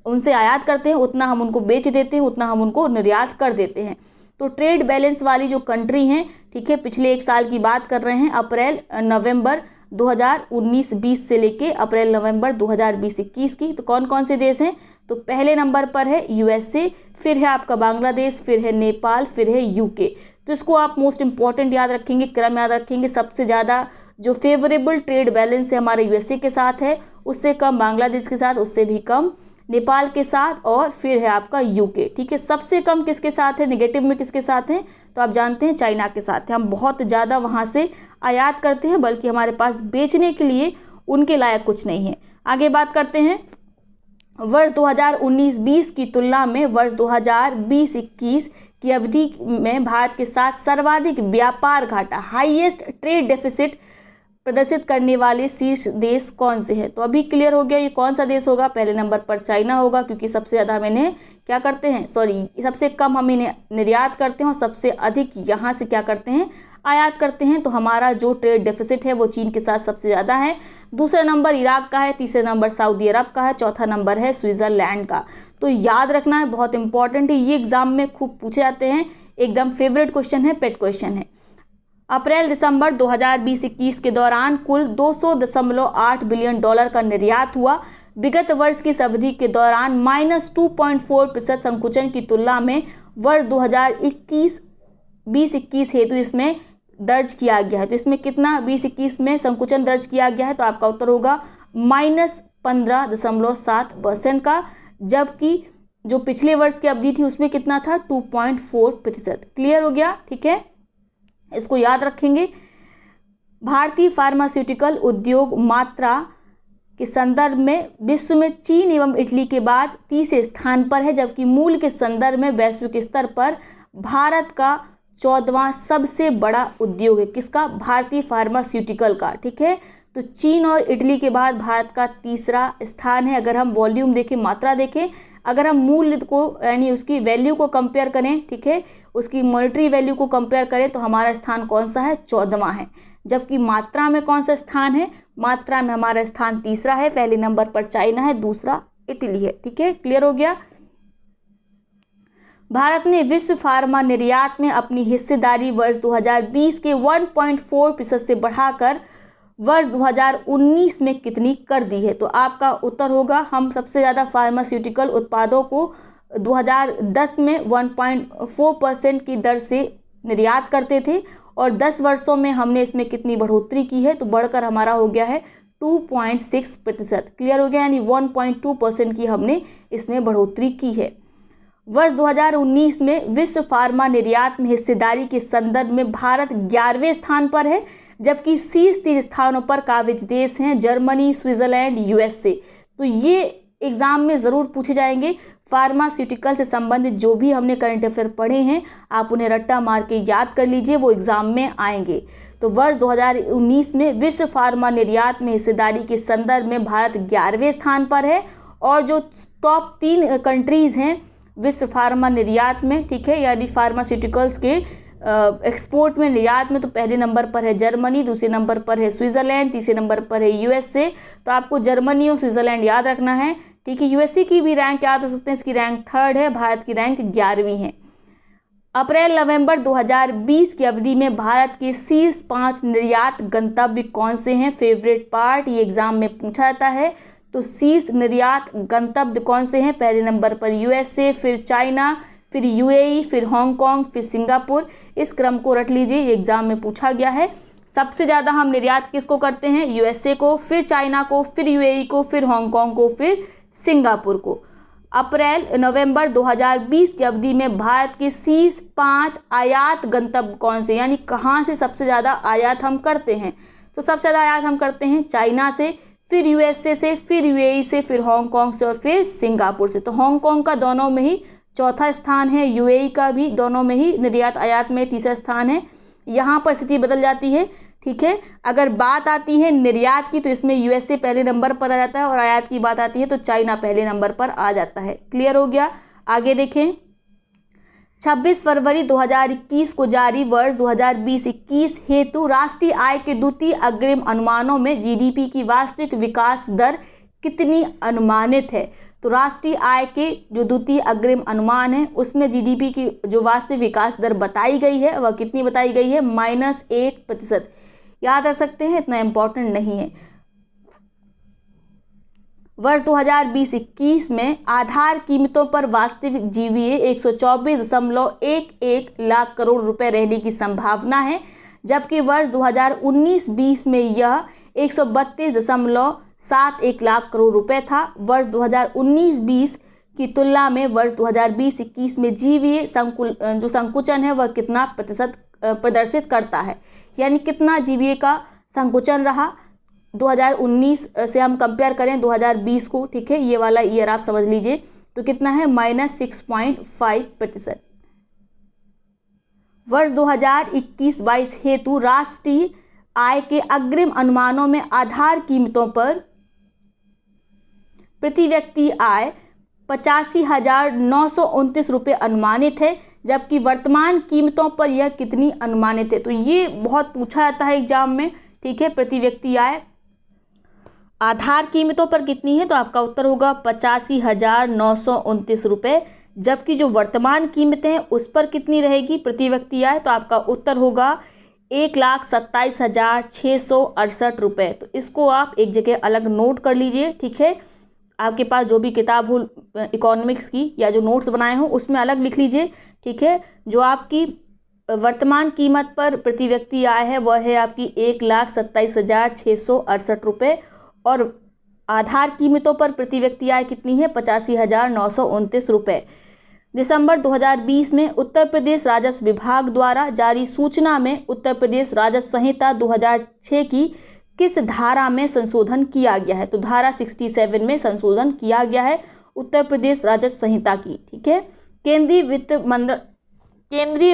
उनसे आयात करते हैं उतना हम उनको बेच देते हैं, उतना हम उनको निर्यात कर देते हैं। तो ट्रेड बैलेंस वाली जो कंट्री हैं, ठीक है, पिछले एक साल की बात कर रहे हैं, अप्रैल नवंबर 2019-20 से लेके अप्रैल नवंबर 2020-21 की। तो कौन कौन से देश हैं? तो पहले नंबर पर है यूएसए, फिर है आपका बांग्लादेश, फिर है नेपाल, फिर है यूके। तो इसको आप मोस्ट इंपॉर्टेंट याद रखेंगे, क्रम याद रखेंगे। सबसे ज़्यादा जो फेवरेबल ट्रेड बैलेंस है हमारे यूएसए के साथ है, उससे कम बांग्लादेश के साथ, उससे भी कम नेपाल के साथ, और फिर है आपका यूके। ठीक है, सबसे कम किसके साथ है, नेगेटिव में किसके साथ है? तो आप जानते हैं चाइना के साथ है। हम बहुत ज़्यादा वहाँ से आयात करते हैं, बल्कि हमारे पास बेचने के लिए उनके लायक कुछ नहीं है। आगे बात करते हैं, वर्ष 2019-20 की तुलना में वर्ष 2020-21 की अवधि में भारत के साथ सर्वाधिक व्यापार घाटा हाईएस्ट ट्रेड डेफिसिट प्रदर्शित करने वाले शीर्ष देश कौन से हैं? तो अभी क्लियर हो गया ये कौन सा देश होगा। पहले नंबर पर चाइना होगा, क्योंकि सबसे ज़्यादा हम इन्हें क्या करते हैं, सबसे कम हम इन्हें निर्यात करते हैं और सबसे अधिक यहाँ से क्या करते हैं, आयात करते हैं। तो हमारा जो ट्रेड डेफिसिट है वो चीन के साथ सबसे ज़्यादा है। दूसरा नंबर इराक का है, तीसरा नंबर सऊदी अरब का है, चौथा नंबर है स्विट्ज़रलैंड का। तो याद रखना है, बहुत इंपॉर्टेंट है, ये एग्जाम में खूब पूछे जाते हैं, एकदम फेवरेट क्वेश्चन है, पेट क्वेश्चन है। अप्रैल दिसंबर 2020-21 के दौरान कुल 200.8 बिलियन डॉलर का निर्यात हुआ। विगत वर्ष की इस अवधि के दौरान -2.4% संकुचन की तुलना में वर्ष 2021 हेतु इसमें दर्ज किया गया है। तो इसमें कितना 2021 में संकुचन दर्ज किया गया है? तो आपका उत्तर होगा -15.7% का, जबकि जो पिछले वर्ष की अवधि थी उसमें कितना था, 2.4%। क्लियर हो गया? ठीक है, इसको याद रखेंगे। भारतीय फार्मास्यूटिकल उद्योग मात्रा के संदर्भ में विश्व में चीन एवं इटली के बाद तीसरे स्थान पर है, जबकि मूल्य के संदर्भ में वैश्विक स्तर पर भारत का 14वां सबसे बड़ा उद्योग है। किसका? भारतीय फार्मास्यूटिकल का। ठीक है, तो चीन और इटली के बाद भारत का तीसरा स्थान है। अगर हम वॉल्यूम देखें, मात्रा देखें, अगर हम मूल्य को यानी उसकी वैल्यू को कंपेयर करें, ठीक है, उसकी मॉनेटरी वैल्यू को कंपेयर करें, तो हमारा स्थान कौन सा है? 14वां है। जबकि मात्रा में कौन सा स्थान है? मात्रा में हमारा स्थान तीसरा है। पहले नंबर पर चाइना है, दूसरा इटली है। ठीक है, क्लियर हो गया। भारत ने विश्व फार्मा निर्यात में अपनी हिस्सेदारी वर्ष 2020 के 1.4% से बढ़ाकर वर्ष 2019 में कितनी कर दी है? तो आपका उत्तर होगा, हम सबसे ज़्यादा फार्मास्यूटिकल उत्पादों को 2010 में 1.4% की दर से निर्यात करते थे, और 10 वर्षों में हमने इसमें कितनी बढ़ोतरी की है? तो बढ़कर हमारा हो गया है 2.6%। क्लियर हो गया, यानी 1.2% की हमने इसमें बढ़ोतरी की है। वर्ष 2019 में विश्व फार्मा निर्यात में हिस्सेदारी के संदर्भ में भारत 11वें स्थान पर है, जबकि शीर्ष 3 स्थानों पर काबिज देश हैं जर्मनी, स्विट्जरलैंड, यूएसए। तो ये एग्जाम में ज़रूर पूछे जाएंगे। फार्मास्यूटिकल से संबंधित जो भी हमने करंट अफेयर पढ़े हैं आप उन्हें रट्टा मार के याद कर लीजिए, वो एग्जाम में आएंगे। तो वर्ष 2019 में विश्व फार्मा निर्यात में हिस्सेदारी के संदर्भ में भारत 11वें स्थान पर है, और जो टॉप 3 कंट्रीज़ हैं विश्व फार्मा निर्यात में, ठीक है, यानी फार्मास्यूटिकल्स के एक्सपोर्ट में, निर्यात में, तो पहले नंबर पर है जर्मनी, दूसरे नंबर पर है स्विट्जरलैंड, तीसरे नंबर पर है यूएसए। तो आपको जर्मनी और स्विट्जरलैंड याद रखना है। ठीक है, यूएसए की भी रैंक याद रख सकते हैं, इसकी रैंक 3rd है, भारत की रैंक 11वीं है। अप्रैल नवंबर 2020 की अवधि में भारत के शीर्ष 5 निर्यात गंतव्य कौन से हैं? फेवरेट पार्ट, ये एग्जाम में पूछा जाता है। तो शीर्ष निर्यात गंतव्य कौन से हैं? पहले नंबर पर यूएसए, फिर चाइना, फिर यूएई, फिर हांगकांग, फिर सिंगापुर। इस क्रम को रट लीजिए, ये एग्जाम में पूछा गया है। सबसे ज़्यादा हम निर्यात किसको करते हैं? यूएसए को, फिर चाइना को, फिर यूएई को, फिर हांगकांग को, फिर सिंगापुर को। अप्रैल नवंबर 2020 की अवधि में भारत के शीर्ष 5 आयात गंतव्य कौन से, यानी कहाँ से सबसे ज़्यादा आयात हम करते हैं? तो सबसे ज़्यादा आयात हम करते हैं चाइना से, फिर यूएसए से, फिर यूएई से, फिर हांगकांग से, और फिर सिंगापुर से। तो हांगकांग का दोनों में ही 4था स्थान है, यूएई का भी दोनों में ही निर्यात आयात में तीसरा स्थान है। यहाँ पर स्थिति बदल जाती है। ठीक है, अगर बात आती है निर्यात की तो इसमें यूएसए पहले नंबर पर आ जाता है और आयात की बात आती है तो चाइना पहले नंबर पर आ जाता है। क्लियर हो गया। आगे देखें, 26 फरवरी 2021 को जारी वर्ष 2020-21 हेतु राष्ट्रीय आय के द्वितीय अग्रिम अनुमानों में जीडीपी की वास्तविक विकास दर कितनी अनुमानित है? तो राष्ट्रीय आय के जो द्वितीय अग्रिम अनुमान है उसमें जीडीपी की जो वास्तविक विकास दर बताई गई है वह कितनी बताई गई है? -1%। याद रख सकते हैं, इतना इम्पोर्टेंट नहीं है। वर्ष 2020-21 में आधार कीमतों पर वास्तविक जीवीए 124.11 लाख करोड़ रुपए रहने की संभावना है, जबकि वर्ष 2019-20 में यह 132.71 लाख करोड़ रुपए था। वर्ष 2019-20 की तुलना में वर्ष 2020-21 में जीवीए जो संकुचन है वह कितना प्रतिशत प्रदर्शित करता है, यानी कितना जीवीए का संकुचन रहा 2019 से हम कंपेयर करें 2020 को। ठीक है, ये वाला ईयर आप समझ लीजिए, तो कितना है? -6.5%। वर्ष 2021-22 हेतु राष्ट्रीय आय के अग्रिम अनुमानों में आधार कीमतों पर प्रति व्यक्ति आय 85,929 रुपये अनुमानित है, जबकि वर्तमान कीमतों पर यह कितनी अनुमानित है? तो ये बहुत पूछा जाता है एग्जाम में। ठीक है, प्रति व्यक्ति आय आधार कीमतों पर कितनी है? तो आपका उत्तर होगा 85,929 रुपये, जबकि जो वर्तमान कीमतें हैं उस पर कितनी रहेगी प्रति व्यक्ति आय? तो आपका उत्तर होगा 1,27,668 रुपये। तो इसको आप एक जगह अलग नोट कर लीजिए। ठीक है, आपके पास जो भी किताब हो इकोनॉमिक्स की या जो नोट्स बनाए हों उसमें अलग लिख लीजिए। ठीक है, जो आपकी वर्तमान कीमत पर प्रति व्यक्ति आय है वह है आपकी 1,27,668 रुपये और आधार कीमतों पर प्रति व्यक्ति आय कितनी है? 85,929 रुपये। दिसंबर 2020 में उत्तर प्रदेश राजस्व विभाग द्वारा जारी सूचना में उत्तर प्रदेश राजस्व संहिता 2006 की किस धारा में संशोधन किया गया है? तो धारा 67 में संशोधन किया गया है उत्तर प्रदेश राजस्व संहिता की। ठीक है, केंद्रीय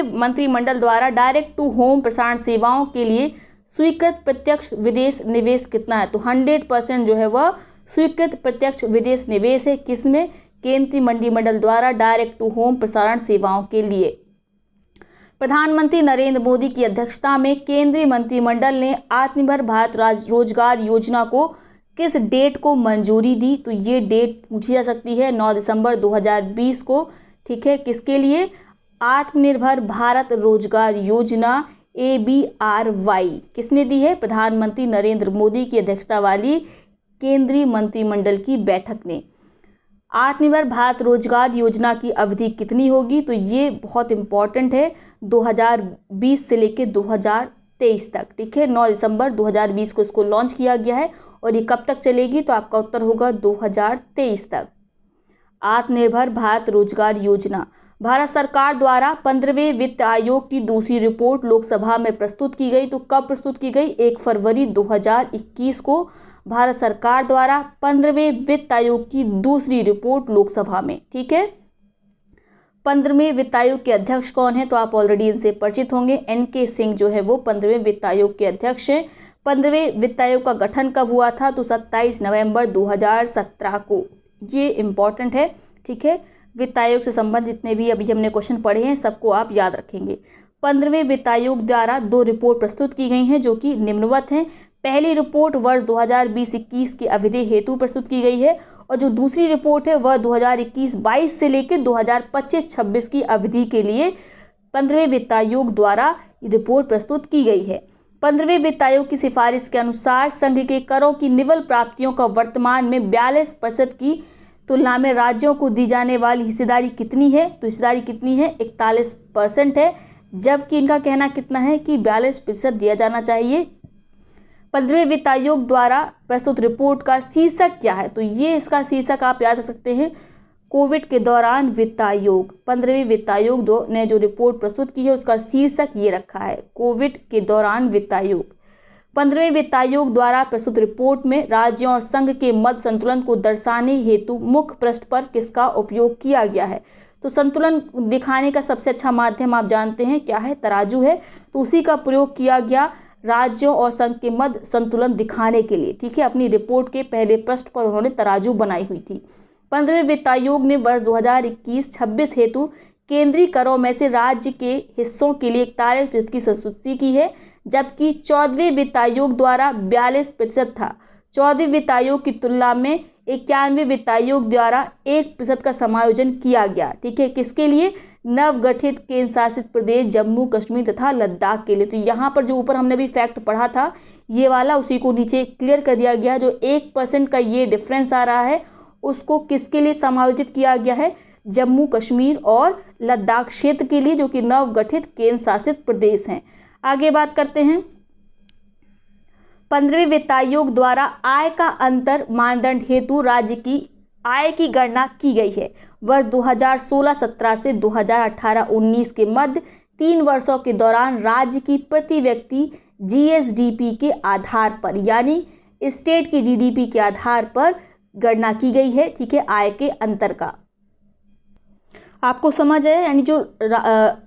मंत्रिमंडल द्वारा डायरेक्ट टू होम प्रसारण सेवाओं के लिए स्वीकृत प्रत्यक्ष विदेश निवेश कितना है? तो 100% जो है वह स्वीकृत प्रत्यक्ष विदेश निवेश है। किसमें? केंद्रीय मंत्रिमंडल द्वारा डायरेक्ट टू होम प्रसारण सेवाओं के लिए। प्रधानमंत्री नरेंद्र मोदी की अध्यक्षता में केंद्रीय मंत्रिमंडल ने आत्मनिर्भर भारत रोजगार योजना को किस डेट को मंजूरी दी? तो ये डेट पूछी जा सकती है 9 दिसंबर 2020 को। ठीक है, किसके लिए? आत्मनिर्भर भारत रोजगार योजना ABRY किसने दी है? प्रधानमंत्री नरेंद्र मोदी की अध्यक्षता वाली केंद्रीय मंत्रिमंडल की बैठक ने। आत्मनिर्भर भारत रोजगार योजना की अवधि कितनी होगी? तो ये बहुत इंपॉर्टेंट है, 2020 से लेकर 2023 तक। ठीक है, 9 दिसंबर 2020 को इसको लॉन्च किया गया है और ये कब तक चलेगी? तो आपका उत्तर होगा 2023 तक। आत्मनिर्भर भारत रोजगार योजना भारत सरकार द्वारा 15वें वित्त आयोग की दूसरी रिपोर्ट लोकसभा में प्रस्तुत की गई। तो कब प्रस्तुत की गई? 1 फरवरी 2021 को भारत सरकार द्वारा 15वें वित्त आयोग की दूसरी रिपोर्ट लोकसभा में। ठीक है, 15वें वित्त आयोग के अध्यक्ष कौन है? तो आप ऑलरेडी इनसे परिचित होंगे। NK सिंह जो है वो 15वें वित्त आयोग के अध्यक्ष हैं। 15वें वित्त आयोग का गठन कब हुआ था? तो 27 नवंबर 2017 को। ये इम्पॉर्टेंट है। ठीक है, वित्त आयोग से संबंधित जितने भी अभी हमने क्वेश्चन पढ़े हैं सबको आप याद रखेंगे। 15वें वित्त आयोग द्वारा 2 रिपोर्ट प्रस्तुत की गई हैं जो कि निम्नवत हैं। पहली रिपोर्ट वर्ष 2020-21 की अवधि हेतु प्रस्तुत की गई है और जो दूसरी रिपोर्ट है वह 2021-22 से लेकर 2025-26 की अवधि के लिए 15वें वित्त आयोग द्वारा रिपोर्ट प्रस्तुत की गई है। 15वें वित्त आयोग की सिफारिश के अनुसार संघ के करों की निवल प्राप्तियों का वर्तमान में 42% की तुलना में राज्यों को दी जाने वाली हिस्सेदारी कितनी है? तो हिस्सेदारी कितनी है? 41% है, जबकि इनका कहना कितना है कि 42% दिया जाना चाहिए। 15वें वित्त आयोग द्वारा प्रस्तुत रिपोर्ट का शीर्षक क्या है? तो ये इसका शीर्षक आप याद रख सकते हैं, कोविड के दौरान वित्त आयोग। 15वें वित्त आयोग ने जो रिपोर्ट प्रस्तुत की है उसका शीर्षक ये रखा है, कोविड के दौरान वित्त आयोग। 15वें वित्त आयोग द्वारा प्रस्तुत रिपोर्ट में राज्यों और संघ के मध्य संतुलन को दर्शाने हेतु मुख्य पृष्ठ पर किसका उपयोग किया गया है? तो संतुलन दिखाने का सबसे अच्छा माध्यम आप जानते हैं क्या है, तराजू है। तो उसी का प्रयोग किया गया राज्यों और संघ के मध्य संतुलन दिखाने के लिए, ठीक है। अपनी रिपोर्ट के पहले पृष्ठ पर उन्होंने तराजू बनाई हुई थी। 15वें वित्त आयोग ने वर्ष 2021-26 हेतु केंद्रीय करों में से राज्य के हिस्सों के लिए 41% की संस्तुति की है, जबकि 14वें वित्त आयोग द्वारा 42% था। 14वें वित्त आयोग की तुलना में 91वें वित्त आयोग द्वारा 1% का समायोजन किया गया, ठीक है। किसके लिए? नवगठित केंद्र शासित प्रदेश जम्मू कश्मीर तथा लद्दाख के लिए। तो यहाँ पर जो ऊपर हमने भी फैक्ट पढ़ा था ये वाला, उसी को नीचे क्लियर कर दिया गया। जो 1% का ये डिफरेंस आ रहा है उसको किसके लिए समायोजित किया गया है? जम्मू कश्मीर और लद्दाख क्षेत्र के लिए, जो कि नवगठित केंद्र शासित प्रदेश हैं। आगे बात करते हैं। 15वें वित्त आयोग द्वारा आय का अंतर मानदंड हेतु राज्य की आय की गणना की गई है। वर्ष 2016-17 से 2018-19 के मध्य 3 वर्षों के दौरान राज्य की प्रति व्यक्ति जीएसडीपी के आधार पर, यानी स्टेट की जीडीपी के आधार पर गणना की गई है, ठीक है, आय के अंतर का। आपको समझ है, यानी जो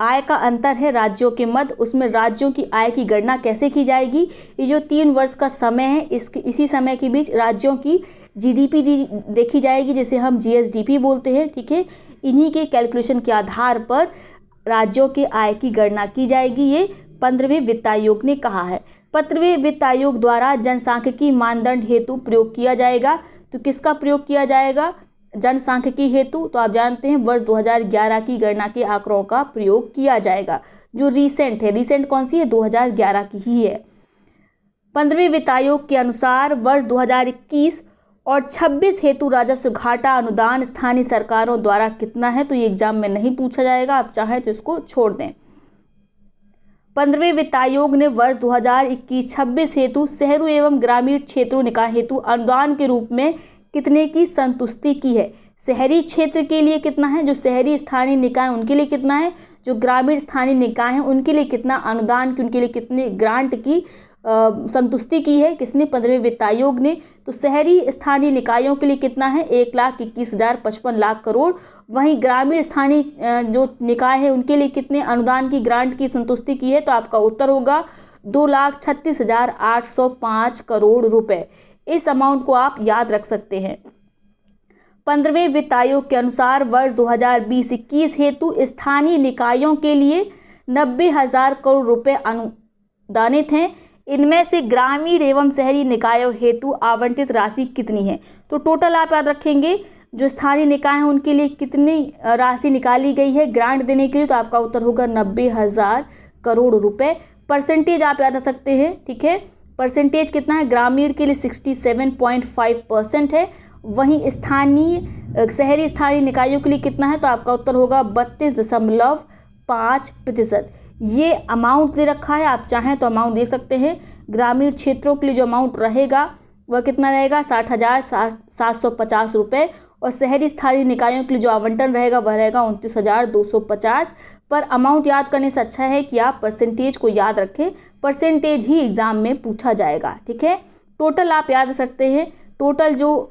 आय का अंतर है राज्यों के मध्य, उसमें राज्यों की आय की गणना कैसे की जाएगी? ये जो 3 वर्ष का समय है, इसी समय के बीच राज्यों की जीडीपी देखी जाएगी, जिसे हम जीएसडीपी बोलते हैं, ठीक है। इन्हीं के कैलकुलेशन के आधार पर राज्यों के आय की गणना की जाएगी, ये 15वें वित्त आयोग ने कहा है। 15वें वित्त आयोग द्वारा जनसांख्यिकी मानदंड हेतु प्रयोग किया जाएगा। तो किसका प्रयोग किया जाएगा? जनसांख्यिकी हेतु। तो आप जानते हैं वर्ष 2011 की गणना के आंकड़ों का प्रयोग किया जाएगा, जो रीसेंट है। रीसेंट कौन सी है? 2011 की ही है। 15वें वित्त आयोग के अनुसार वर्ष 2021 और 26 हेतु राजस्व घाटा अनुदान स्थानीय सरकारों द्वारा कितना है? तो ये एग्जाम में नहीं पूछा जाएगा, आप चाहें तो इसको छोड़ दें। 15वें वित्त आयोग ने वर्ष 2021-26 हेतु शहरों एवं ग्रामीण क्षेत्रों निकाय हेतु अनुदान के रूप में कितने की संतुष्टि की है? शहरी क्षेत्र के लिए कितना है? जो शहरी स्थानीय निकाय उनके लिए कितना है? जो ग्रामीण स्थानीय निकाय हैं उनके लिए कितना अनुदान की, उनके लिए कितने ग्रांट की संतुष्टि की है? किसने? 15वें वित्त आयोग ने। तो शहरी स्थानीय निकायों के लिए कितना है? 1,21,055 लाख करोड़। वहीं ग्रामीण स्थानीय जो निकाय है उनके लिए कितने अनुदान की, ग्रांट की संतुष्टि की है? तो आपका उत्तर होगा 2,36,805 करोड़ रुपए। इस अमाउंट को आप याद रख सकते हैं। 15वें वित्त आयोग के अनुसार वर्ष 2020-21 हेतु स्थानीय निकायों के लिए 90,000 करोड़ रुपए अनुदानित हैं। इनमें से ग्रामीण एवं शहरी निकायों हेतु आवंटित राशि कितनी है? तो टोटल आप याद रखेंगे, जो स्थानीय निकाय हैं उनके लिए कितनी राशि निकाली गई है ग्रांट देने के लिए? तो आपका उत्तर होगा 90,000 करोड़ रुपए। परसेंटेज आप याद रख सकते हैं, ठीक है। परसेंटेज कितना है? ग्रामीण के लिए 67.5% है। वहीं शहरी स्थानीय निकायों के लिए कितना है? तो आपका उत्तर होगा 32.5%। ये अमाउंट दे रखा है, आप चाहें तो अमाउंट दे सकते हैं। ग्रामीण क्षेत्रों के लिए जो अमाउंट रहेगा वह कितना रहेगा? 60,750 रुपये। और शहरी स्थानीय निकायों के लिए जो आवंटन रहेगा वह रहेगा 29,250। पर अमाउंट याद करने से अच्छा है कि आप परसेंटेज को याद रखें, परसेंटेज ही एग्जाम में पूछा जाएगा, ठीक है। टोटल आप याद रख सकते हैं, टोटल जो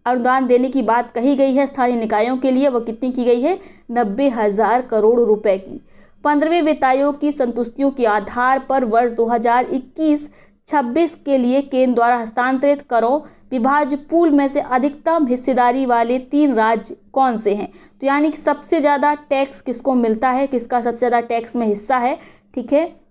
अनुदान देने की बात कही गई है स्थानीय निकायों के लिए वह कितनी की गई है? 90,000 करोड़ रुपए की। 15वें वित्त आयोग की संतुष्टियों के आधार पर वर्ष 2021-26 के लिए केंद्र द्वारा हस्तांतरित करों विभाज्य पूल में से अधिकतम हिस्सेदारी वाले 3 राज्य कौन से हैं? तो यानी कि सबसे ज़्यादा टैक्स किसको मिलता है, किसका सबसे ज़्यादा टैक्स में हिस्सा है, ठीक है।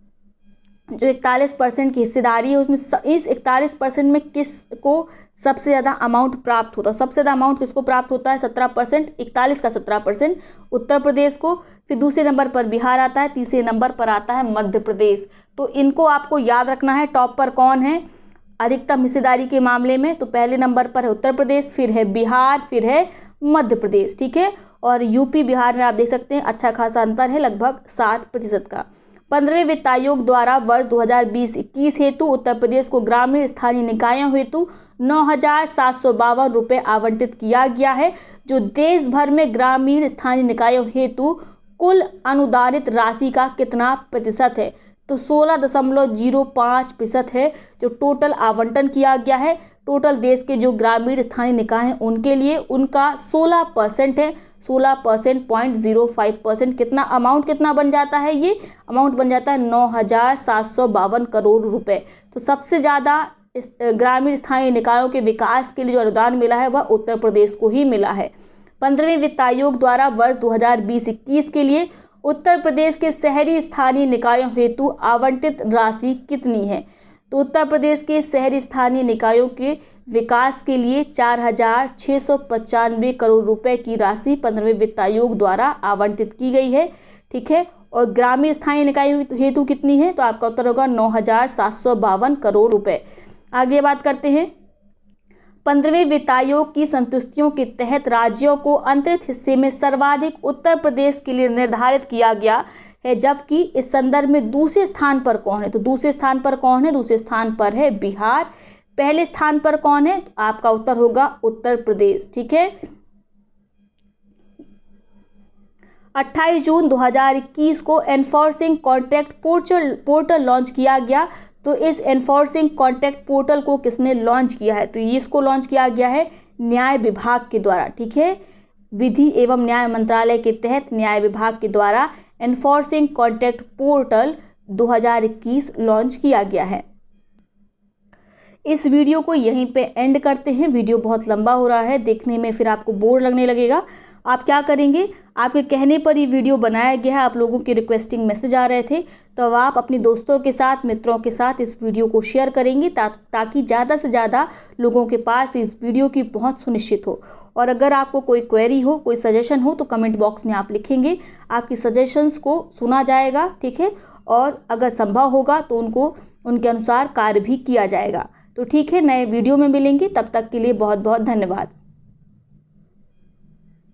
जो 41% की हिस्सेदारी है उसमें इस 41% में किसको सबसे ज़्यादा अमाउंट प्राप्त होता है? सबसे ज़्यादा अमाउंट किसको प्राप्त होता है? 17%, 41 का 17% उत्तर प्रदेश को। फिर दूसरे नंबर पर बिहार आता है, तीसरे नंबर पर आता है मध्य प्रदेश। तो इनको आपको याद रखना है। टॉप पर कौन है अधिकतम हिस्सेदारी के मामले में? तो पहले नंबर पर है उत्तर प्रदेश, फिर है बिहार, फिर है मध्य प्रदेश, ठीक है। और यूपी बिहार में आप देख सकते हैं अच्छा खासा अंतर है, लगभग 7% का। 15वें वित्त आयोग द्वारा वर्ष 2020-21 हेतु उत्तर प्रदेश को ग्रामीण स्थानीय निकायों हेतु 9,752 रुपये आवंटित किया गया है, जो देश भर में ग्रामीण स्थानीय निकायों हेतु कुल अनुदानित राशि का कितना प्रतिशत है? तो 16.05% है जो टोटल आवंटन किया गया है। टोटल देश के जो ग्रामीण स्थानीय निकाय हैं उनके लिए उनका 16% है। 16.05% कितना अमाउंट कितना बन जाता है? ये अमाउंट बन जाता है 9,752 करोड़ रुपए। तो सबसे ज़्यादा इस ग्रामीण स्थानीय निकायों के विकास के लिए जो अनुदान मिला है वह उत्तर प्रदेश को ही मिला है। 15वें वित्त आयोग द्वारा वर्ष 2020-21 के लिए उत्तर प्रदेश के शहरी स्थानीय निकायों हेतु आवंटित राशि कितनी है? तो उत्तर प्रदेश के शहरी स्थानीय निकायों के विकास के लिए 4,695 करोड़ रुपए की राशि 15वें वित्त आयोग द्वारा आवंटित की गई है। ठीक है, और ग्रामीण स्थानीय निकायों हेतु कितनी है? तो आपका उत्तर होगा 9,752 करोड़ रुपए। आगे बात करते हैं। 15वें वित्त आयोग की संतुष्टियों के तहत राज्यों को अंतरित हिस्से में सर्वाधिक उत्तर प्रदेश के लिए निर्धारित किया गया है, जबकि इस संदर्भ में दूसरे स्थान पर कौन है? तो दूसरे स्थान पर कौन है? दूसरे स्थान पर है बिहार। पहले स्थान पर कौन है? तो आपका उत्तर होगा उत्तर प्रदेश। ठीक है, 28 जून 2021 को एनफोर्सिंग कॉन्ट्रैक्ट पोर्टल लॉन्च किया गया। तो इस एनफोर्सिंग कॉन्ट्रैक्ट पोर्टल को किसने लॉन्च किया है? तो इसको लॉन्च किया गया है न्याय विभाग के द्वारा। ठीक है, विधि एवं न्याय मंत्रालय के तहत न्याय विभाग के द्वारा एनफोर्सिंग कॉन्ट्रैक्ट पोर्टल 2021 लॉन्च किया गया है। इस वीडियो को यहीं पे एंड करते हैं। वीडियो बहुत लंबा हो रहा है, देखने में फिर आपको बोर लगने लगेगा। आप क्या करेंगे, आपके कहने पर ये वीडियो बनाया गया है, आप लोगों के रिक्वेस्टिंग मैसेज आ रहे थे, तो अब आप अपने दोस्तों के साथ, मित्रों के साथ इस वीडियो को शेयर करेंगे ताकि ज़्यादा से ज़्यादा लोगों के पास इस वीडियो की पहुंच सुनिश्चित हो। और अगर आपको कोई क्वेरी हो, कोई सजेशन हो, तो कमेंट बॉक्स में आप लिखेंगे, आपकी सजेशंस को सुना जाएगा। ठीक है, और अगर संभव होगा तो उनके अनुसार कार्य भी किया जाएगा। तो ठीक है, नए वीडियो में मिलेंगे, तब तक के लिए बहुत बहुत धन्यवाद।